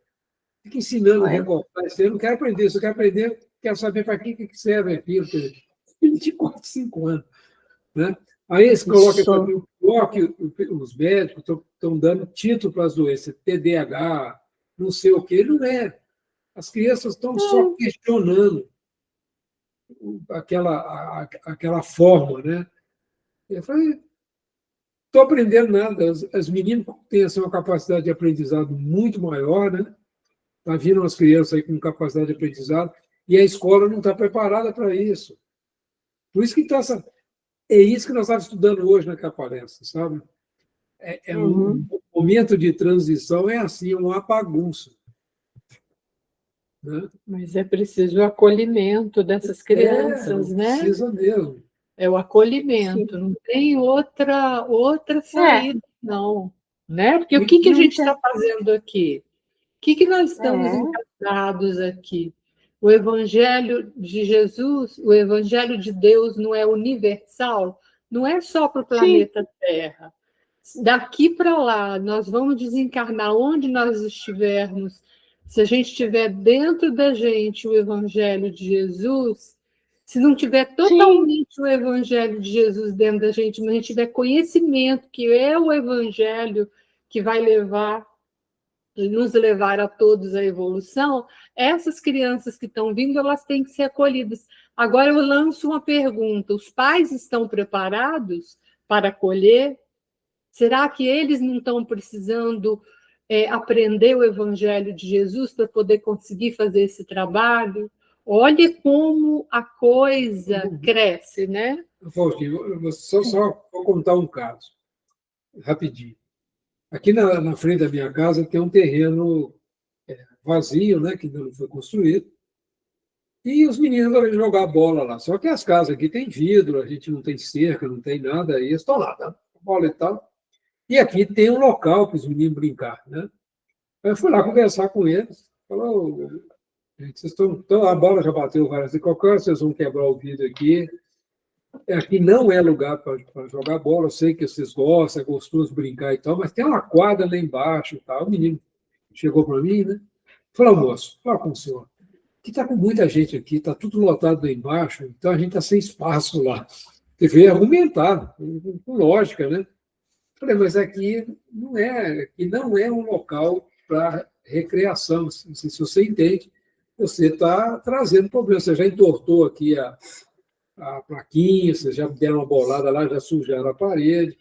[SPEAKER 1] Fica ensinando a recortar. Eu não quero aprender isso, eu quero aprender, quero saber para que serve aquilo. De 4, 5 anos. Né? Aí eles colocam que os médicos estão dando título para as doenças, TDAH, não sei o quê. Não é. As crianças estão só questionando aquela forma, né? Eu falei, estou aprendendo nada. As meninas têm assim, uma capacidade de aprendizado muito maior, né? Está vindo umas crianças aí com capacidade de aprendizado e a escola não está preparada para isso. Por isso que é isso que nós estamos estudando hoje naquela palestra, sabe? Um momento de transição é assim, uma bagunça. Né?
[SPEAKER 3] Mas é preciso o acolhimento dessas crianças, né?
[SPEAKER 1] Precisa mesmo.
[SPEAKER 3] É o acolhimento, não tem outra saída, não. Né? Porque o que a gente está fazendo aqui? O que nós estamos encantados aqui? O Evangelho de Jesus, o Evangelho de Deus não é universal, não é só para o planeta Terra. Daqui para lá, nós vamos desencarnar onde nós estivermos. Se a gente tiver dentro da gente o Evangelho de Jesus, se não tiver totalmente o Evangelho de Jesus dentro da gente, mas a gente tiver conhecimento que é o Evangelho que vai nos levar a todos à evolução, essas crianças que estão vindo, elas têm que ser acolhidas. Agora eu lanço uma pergunta: os pais estão preparados para acolher? Será que eles não estão precisando aprender o Evangelho de Jesus para poder conseguir fazer esse trabalho? Olhe como a coisa cresce, né?
[SPEAKER 1] Faustinho, só vou contar um caso, rapidinho. Aqui na frente da minha casa tem um terreno vazio, né, que não foi construído, e os meninos vão jogar bola lá. Só que as casas aqui têm vidro, a gente não tem cerca, não tem nada, e eles estão lá, tá? Bola e tal. E aqui tem um local para os meninos brincar, né? Eu fui lá conversar com eles, falou, gente, vocês estão, a bola já bateu várias vezes, qualquer hora vocês vão quebrar o vidro aqui. Aqui não é lugar para jogar bola, eu sei que vocês gostam, é gostoso brincar e tal, mas tem uma quadra lá embaixo e tal. O menino chegou para mim, né? Falou, moço, fala com o senhor, que está com muita gente aqui, está tudo lotado lá embaixo, então a gente está sem espaço lá. Ele veio argumentar, com lógica, né? Falei, mas aqui não é um local para recreação. Não sei se você entende, você está trazendo problema. Você já entortou aqui a plaquinha, vocês já deram uma bolada lá, já sujaram a parede.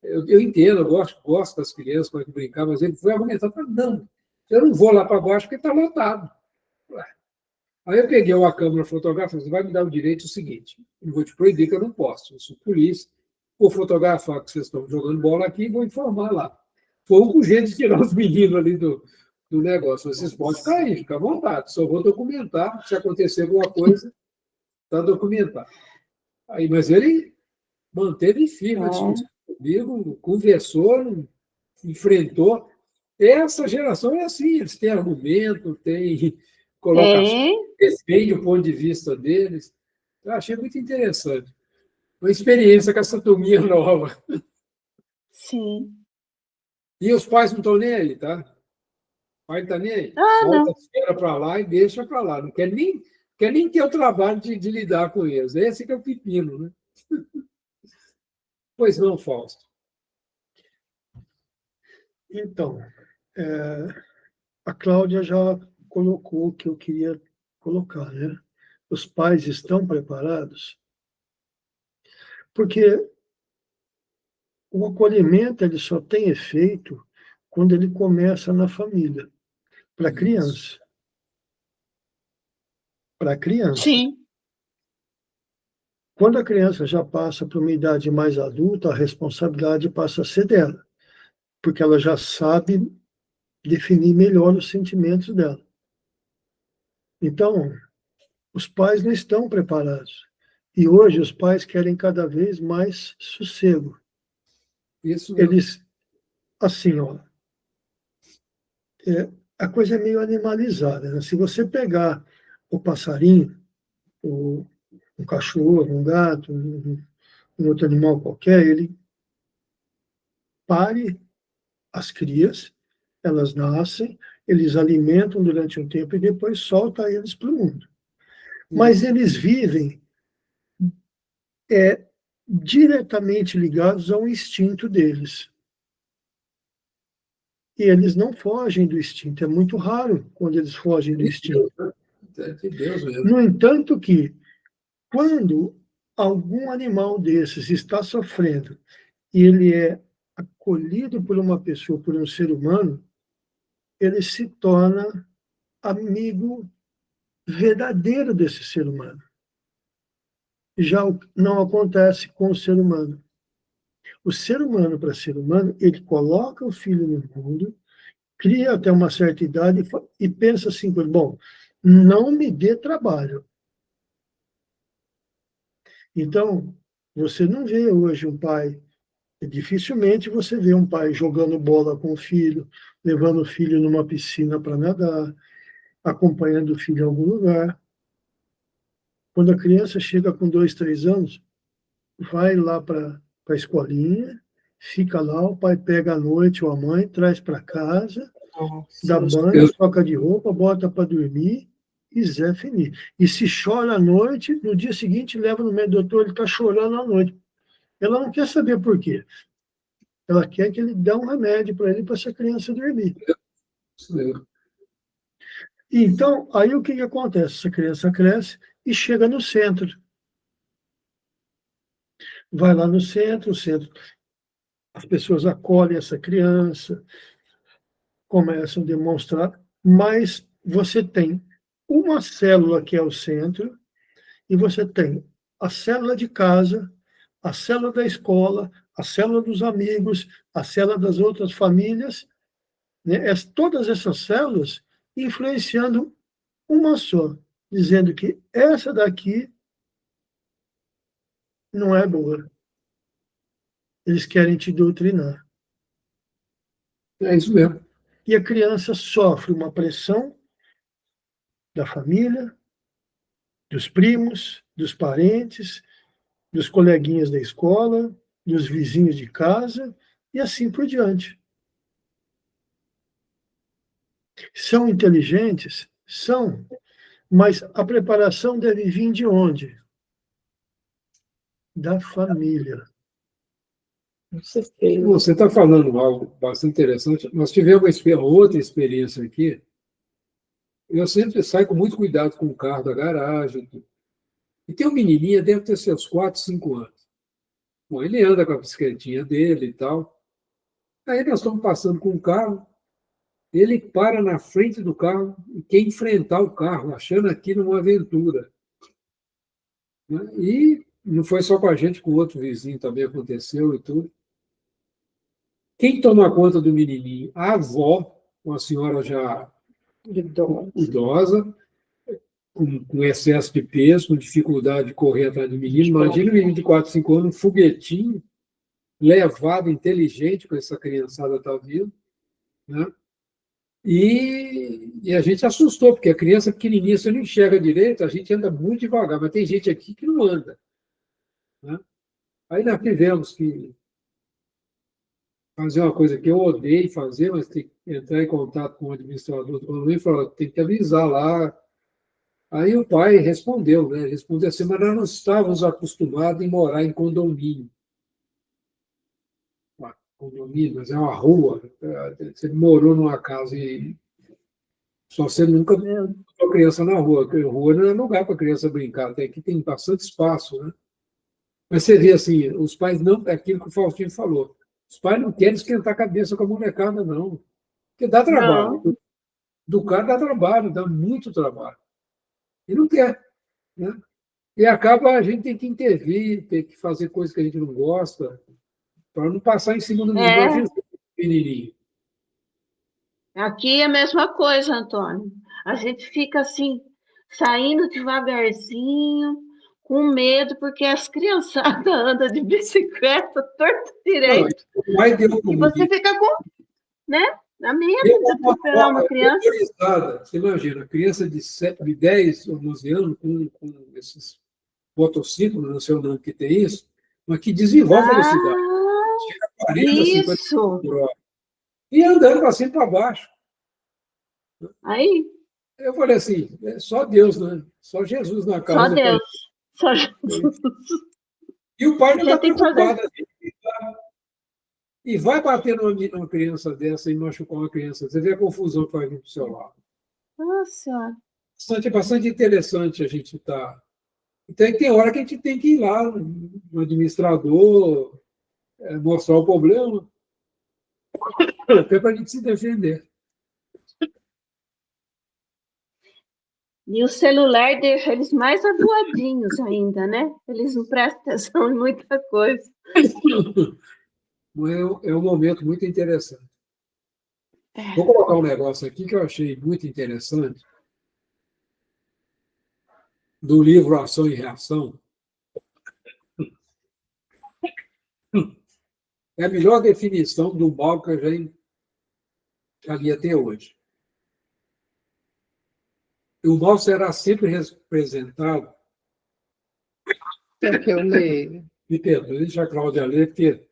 [SPEAKER 1] Eu entendo, eu gosto das crianças, gosto de brincar, mas ele foi argumentar, falei, não, eu não vou lá para baixo porque está lotado. Aí eu peguei uma câmera fotográfica, você vai me dar o direito o seguinte, não vou te proibir que eu não posso, eu sou polícia, vou fotografar que vocês estão jogando bola aqui e vou informar lá. Foi um jeito de tirar os meninos ali do negócio. Vocês podem ficar aí, fica à vontade, só vou documentar, se acontecer alguma coisa, está documentado. Aí, mas ele manteve firme a discussão comigo, conversou, enfrentou. Essa geração é assim, eles têm argumento, têm colocação, defende o ponto de vista deles. Eu achei muito interessante. Uma experiência com essa turminha nova.
[SPEAKER 2] Sim.
[SPEAKER 1] E os pais não estão nem aí, tá? O pai não está nem aí. Solta a esfera para lá e deixa para lá. Não quer nem ter o trabalho de lidar com eles. Esse que é o pepino, né? Pois não, Fausto.
[SPEAKER 4] Então, a Cláudia já colocou o que eu queria colocar, né? Os pais estão preparados? Porque o acolhimento ele só tem efeito quando ele começa na família, para a criança. Para a criança.
[SPEAKER 2] Sim.
[SPEAKER 4] Quando a criança já passa para uma idade mais adulta, a responsabilidade passa a ser dela, porque ela já sabe definir melhor os sentimentos dela. Então, os pais não estão preparados. E hoje os pais querem cada vez mais sossego.
[SPEAKER 1] Isso
[SPEAKER 4] eles, assim, ó, a coisa é meio animalizada, né? Se você pegar o passarinho, um cachorro, um gato, um outro animal qualquer, ele pare as crias, elas nascem, eles alimentam durante um tempo e depois solta eles para o mundo. Mas eles vivem diretamente ligados ao instinto deles. E eles não fogem do instinto. É muito raro quando eles fogem do instinto. No entanto que, quando algum animal desses está sofrendo e ele é acolhido por uma pessoa, por um ser humano, ele se torna amigo verdadeiro desse ser humano. Já não acontece com o ser humano. O ser humano, para ser humano, ele coloca o filho no mundo, cria até uma certa idade e pensa assim, bom, não me dê trabalho. Então, você não vê hoje um pai, dificilmente você vê um pai jogando bola com o filho, levando o filho numa piscina para nadar, acompanhando o filho em algum lugar. Quando a criança chega com 2, 3 anos, vai lá para a escolinha, fica lá, o pai pega à noite ou a mãe, traz para casa, dá banho, troca de roupa, bota para dormir e Zé finir. E se chora à noite, no dia seguinte leva no médico, doutor, ele está chorando à noite. Ela não quer saber por quê. Ela quer que ele dê um remédio para ele, para essa criança dormir. Então, aí o que acontece? Essa criança cresce, e chega no centro. Vai lá no centro, as pessoas acolhem essa criança, começam a demonstrar, mas você tem uma célula que é o centro, e você tem a célula de casa, a célula da escola, a célula dos amigos, a célula das outras famílias, né? Todas essas células influenciando uma só, dizendo que essa daqui não é boa. Eles querem te doutrinar.
[SPEAKER 1] É isso mesmo.
[SPEAKER 4] E a criança sofre uma pressão da família, dos primos, dos parentes, dos coleguinhas da escola, dos vizinhos de casa, e assim por diante. São inteligentes? São, mas a preparação deve vir de onde? Da família.
[SPEAKER 3] Com certeza.
[SPEAKER 1] Você está falando algo bastante interessante. Nós tivemos outra experiência aqui. Eu sempre saio com muito cuidado com o carro da garagem. E tem um menininho, deve ter seus 4, 5 anos. Bom, ele anda com a bicicletinha dele e tal. Aí nós estamos passando com o carro, ele para na frente do carro e quer enfrentar o carro, achando aquilo uma aventura. Né? E não foi só com a gente, com o outro vizinho também aconteceu e tudo. Quem toma conta do menininho? A avó, uma senhora já idosa, com excesso de peso, com dificuldade de correr atrás do menino. Imagina um menino de 4, 5 anos, um foguetinho, levado, inteligente, com essa criançada está vindo. Né? E a gente assustou, porque a criança pequenininha, você não enxerga direito, a gente anda muito devagar, mas tem gente aqui que não anda. Né? Aí nós tivemos que fazer uma coisa que eu odeio fazer, mas tem que entrar em contato com o administrador do condomínio e falar, tem que avisar lá. Aí o pai respondeu, né? Respondeu assim, mas nós não estávamos acostumados em morar em condomínio. Condomínio, mas é uma rua. Você morou numa casa e só você nunca botou criança na rua, porque rua não é lugar para a criança brincar, aqui tem bastante espaço, né? Mas você vê assim, os pais não, é aquilo que o Faustino falou, os pais não querem esquentar a cabeça com a molecada, não. Porque dá trabalho.
[SPEAKER 2] Não.
[SPEAKER 1] Educar dá trabalho, dá muito trabalho. E não quer. Né? E acaba a gente tem que intervir, tem que fazer coisas que a gente não gosta, para não passar em cima do menino, menininho.
[SPEAKER 2] Aqui é a mesma coisa, Antônio. A gente fica assim, saindo devagarzinho, com medo, porque as criançadas andam de bicicleta torto direito. E você fica com, né? A medo de atropelar uma criança.
[SPEAKER 1] Você imagina, a criança de 10 ou 11 anos com esses motociclos, não sei o nome que tem isso, mas que desenvolve a velocidade. Chega a 40, 50 por hora. E andando para cima e para baixo.
[SPEAKER 2] Aí.
[SPEAKER 1] Eu falei assim, é só Deus, né? Só Jesus na casa.
[SPEAKER 2] Só Deus. Só Jesus.
[SPEAKER 1] E o pai não está preocupado. E vai bater numa criança dessa e machucar uma criança. Você vê a confusão que vai vir para o seu lado.
[SPEAKER 2] Nossa.
[SPEAKER 1] É bastante interessante a gente estar. Então, tem hora que a gente tem que ir lá no administrador, mostrar o problema, até para a gente se defender.
[SPEAKER 2] E o celular deixa eles mais avoadinhos ainda, né? Eles não prestam atenção em muita coisa.
[SPEAKER 1] É um momento muito interessante. Vou colocar um negócio aqui que eu achei muito interessante, do livro Ação e Reação. É a melhor definição do mal que eu já li até hoje. O mal será sempre representado.
[SPEAKER 3] É que eu leio.
[SPEAKER 1] Me perdoe, deixa a Cláudia ler, porque.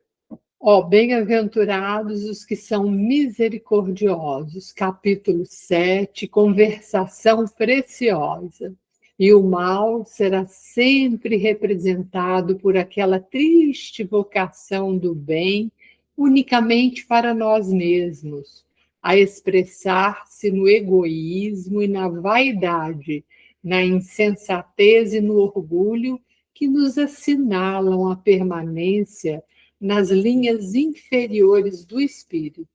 [SPEAKER 3] Bem-aventurados os que são misericordiosos, capítulo 7, conversação preciosa. E o mal será sempre representado por aquela triste vocação do bem, unicamente para nós mesmos, a expressar-se no egoísmo e na vaidade, na insensatez e no orgulho que nos assinalam a permanência nas linhas inferiores do espírito.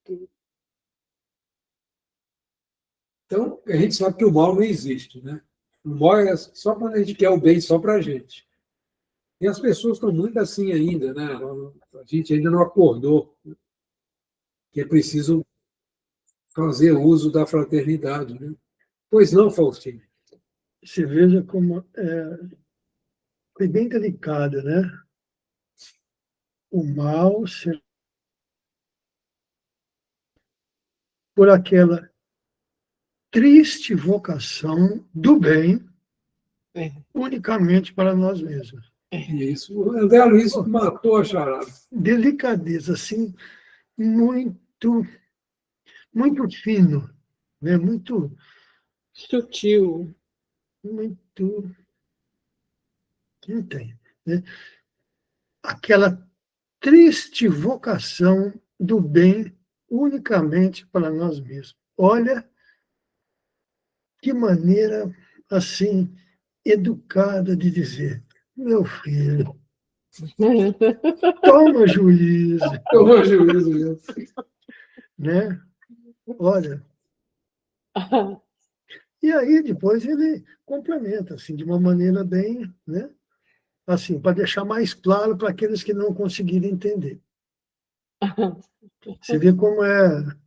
[SPEAKER 1] Então, a gente sabe que o mal não existe, né? O mal é só quando a gente quer o bem só para a gente. E as pessoas estão muito assim ainda, né? A gente ainda não acordou que é preciso fazer uso da fraternidade, né? Pois não, Faustino?
[SPEAKER 4] Você veja como foi bem delicado, né? O mal ser por aquela triste vocação do bem unicamente para nós mesmos.
[SPEAKER 1] Isso. O André Luiz matou a charada.
[SPEAKER 4] Delicadeza, assim, muito, muito fino, né? Muito,
[SPEAKER 3] Sutil.
[SPEAKER 4] muito, não tem, né? Aquela triste vocação do bem unicamente para nós mesmos. Olha que maneira, assim, educada de dizer, meu filho, toma juízo,
[SPEAKER 1] Tomou juízo mesmo.
[SPEAKER 4] né? Olha, e aí depois ele complementa, assim, de uma maneira bem, né? Assim, para deixar mais claro para aqueles que não conseguirem entender. Você vê como é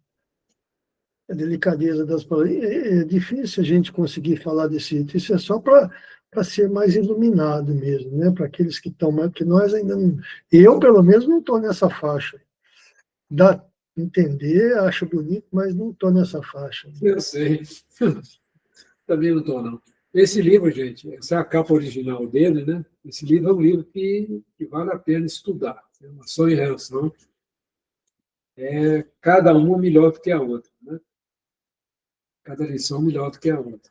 [SPEAKER 4] a delicadeza das palavras. É difícil a gente conseguir falar desse jeito. Isso é só para ser mais iluminado mesmo, né? Para aqueles que estão mais, que nós ainda não. Eu, pelo menos, não estou nessa faixa. Dá entender, acho bonito, mas não estou nessa faixa.
[SPEAKER 1] Eu sei. Também não estou, não. Esse livro, gente, essa é a capa original dele, né? Esse livro é um livro que vale a pena estudar. É uma ação e reação. É cada uma melhor do que a outra, né? Cada lição melhor do que a outra.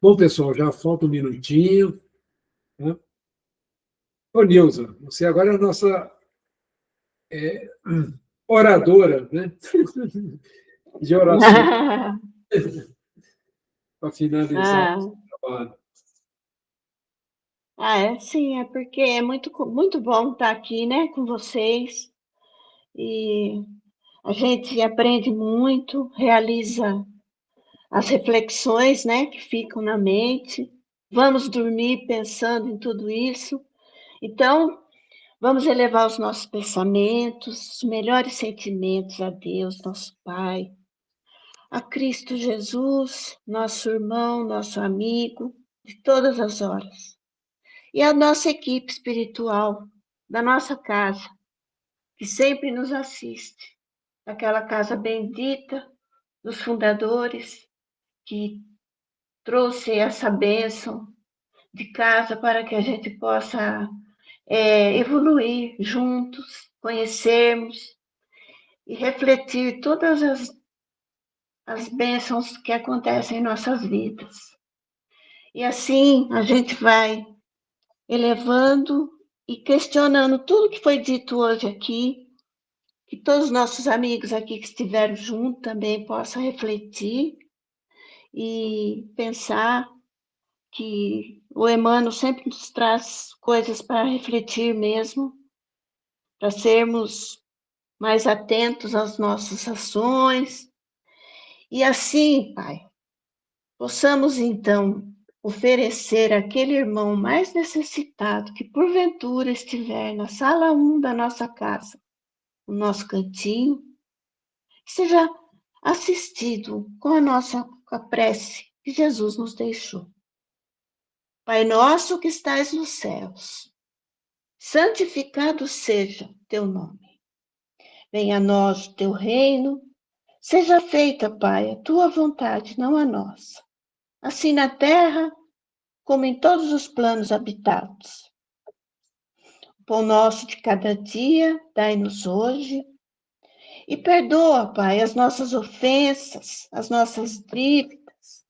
[SPEAKER 1] Bom, pessoal, já falta um minutinho, né? Ô, Nilza, você agora é a nossa oradora, né? De oração para finalizar
[SPEAKER 2] Ah,
[SPEAKER 1] o trabalho.
[SPEAKER 2] sim, é porque é muito, muito bom estar aqui, né, com vocês. E a gente aprende muito, realiza as reflexões, né, que ficam na mente. Vamos dormir pensando em tudo isso. Então, vamos elevar os nossos pensamentos, os melhores sentimentos a Deus, nosso Pai, a Cristo Jesus, nosso irmão, nosso amigo, de todas as horas. E a nossa equipe espiritual da nossa casa, que sempre nos assiste, aquela casa bendita dos fundadores, que trouxe essa bênção de casa para que a gente possa evoluir juntos, conhecermos e refletir todas as bênçãos que acontecem em nossas vidas. E assim a gente vai elevando e questionando tudo que foi dito hoje aqui, que todos os nossos amigos aqui que estiveram juntos também possam refletir e pensar que o Emmanuel sempre nos traz coisas para refletir mesmo, para sermos mais atentos às nossas ações. E assim, Pai, possamos então oferecer àquele irmão mais necessitado que porventura estiver na sala 1 da nossa casa, no nosso cantinho, que seja assistido com com a prece que Jesus nos deixou. Pai nosso que estais nos céus, santificado seja teu nome. Venha a nós o teu reino, seja feita, Pai, a tua vontade, não a nossa, assim na terra como em todos os planos habitados. O pão nosso de cada dia, dai-nos hoje, e perdoa, Pai, as nossas ofensas, as nossas dívidas,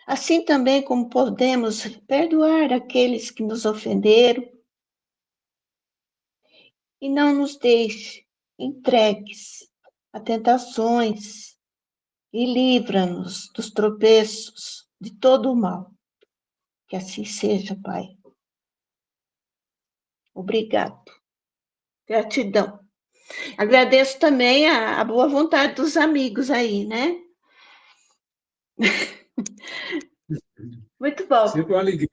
[SPEAKER 2] assim também como podemos perdoar aqueles que nos ofenderam, e não nos deixe entregues a tentações, e livra-nos dos tropeços de todo o mal. Que assim seja, Pai. Obrigado. Gratidão. Agradeço também a boa vontade dos amigos aí, né? Muito bom.
[SPEAKER 1] Sempre uma alegria,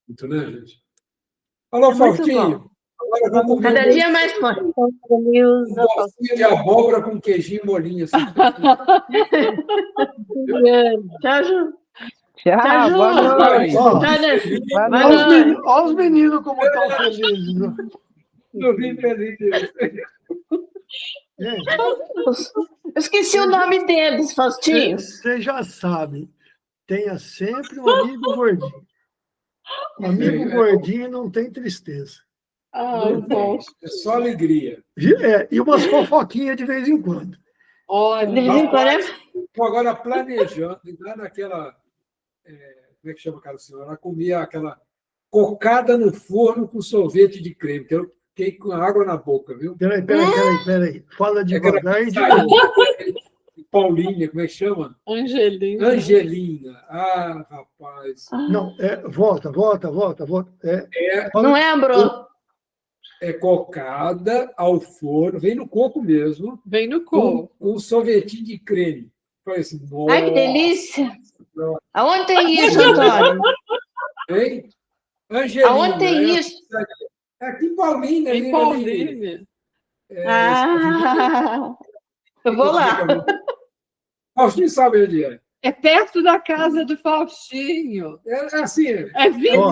[SPEAKER 1] muito, né, gente? Alô,
[SPEAKER 2] Muito
[SPEAKER 1] Faustinho.
[SPEAKER 2] bom.
[SPEAKER 1] Agora vamos comer
[SPEAKER 2] Cada dia mais forte.
[SPEAKER 1] um bolinho de abóbora com queijinho e molinho. Assim.
[SPEAKER 2] Tchau, Ju.
[SPEAKER 5] Tchau,
[SPEAKER 2] Tchau, Ju.
[SPEAKER 5] boa noite.
[SPEAKER 2] Tchau, Nancy.
[SPEAKER 5] Boa
[SPEAKER 2] Boa
[SPEAKER 5] noite.
[SPEAKER 2] noite.
[SPEAKER 4] Olha os meninos como estão felizes. Né?
[SPEAKER 1] Eu vim feliz.
[SPEAKER 4] Gente,
[SPEAKER 2] Eu esqueci o nome deles, Faustinho.
[SPEAKER 4] você já sabe, tenha sempre um amigo gordinho. Um amigo gordinho não tem tristeza.
[SPEAKER 3] Ai, bom.
[SPEAKER 1] É só alegria.
[SPEAKER 4] E umas fofoquinhas de vez em quando.
[SPEAKER 2] De
[SPEAKER 3] Olha,
[SPEAKER 2] vez em quando é...
[SPEAKER 1] Estou agora planejando, lá naquela. Como é que chama aquela senhora? Ela comia aquela cocada no forno com sorvete de creme, que eu fiquei com água na boca, viu?
[SPEAKER 4] Peraí. Fala devagar e de
[SPEAKER 1] Aquela-
[SPEAKER 4] novo.
[SPEAKER 1] Paulinha, como é que chama?
[SPEAKER 3] Angelina.
[SPEAKER 1] Angelina. Ah, rapaz.
[SPEAKER 4] Não, volta.
[SPEAKER 2] Não lembro.
[SPEAKER 1] É cocada ao forno, vem no coco mesmo,
[SPEAKER 3] Vem no corpo.
[SPEAKER 1] com sorvetinho de creme. Falei assim, nossa.
[SPEAKER 2] Ai, que delícia. Aonde tem isso, Antônio?
[SPEAKER 1] Hein? Angelina.
[SPEAKER 2] Aonde tem isso?
[SPEAKER 1] É aqui em Paulínia.
[SPEAKER 3] Em Paulínia.
[SPEAKER 2] Eu vou lá.
[SPEAKER 1] Faustinho sabe onde é.
[SPEAKER 3] É perto da casa do Faustinho.
[SPEAKER 1] É assim,
[SPEAKER 3] É vizinho.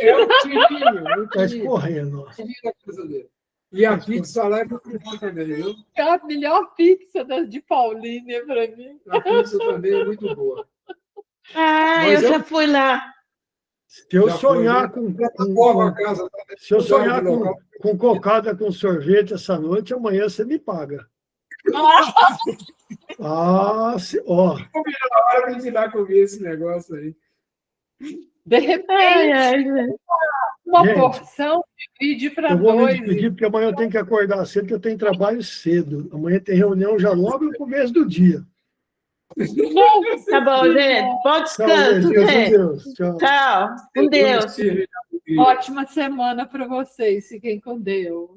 [SPEAKER 1] é o tirinho.
[SPEAKER 4] Está escorrendo.
[SPEAKER 1] Da casa dele. E a pizza lá é muito boa também, viu?
[SPEAKER 3] É a melhor pizza de Paulínia para mim.
[SPEAKER 1] A pizza também é muito boa.
[SPEAKER 2] Eu já fui lá.
[SPEAKER 4] Se eu
[SPEAKER 1] Já
[SPEAKER 4] sonhar
[SPEAKER 1] foi, né?
[SPEAKER 4] com
[SPEAKER 1] Boa a casa.
[SPEAKER 4] se eu sonhar
[SPEAKER 1] local.
[SPEAKER 4] com cocada com sorvete essa noite, amanhã você me paga. Ó.
[SPEAKER 1] Para de ir lá comer esse negócio aí.
[SPEAKER 3] De repente, uma
[SPEAKER 4] Gente,
[SPEAKER 3] porção divide para
[SPEAKER 4] Eu vou me
[SPEAKER 3] dois.
[SPEAKER 4] despedir, porque amanhã eu tenho que acordar cedo, porque eu tenho trabalho cedo. Amanhã tem reunião já logo no começo do dia.
[SPEAKER 2] Tá bom, gente. Bom
[SPEAKER 4] Tchau,
[SPEAKER 2] descanso,
[SPEAKER 4] gente.
[SPEAKER 2] gente.
[SPEAKER 4] Deus. Tchau.
[SPEAKER 2] Tchau. Com Deus.
[SPEAKER 3] Ótima semana para vocês. Fiquem com Deus.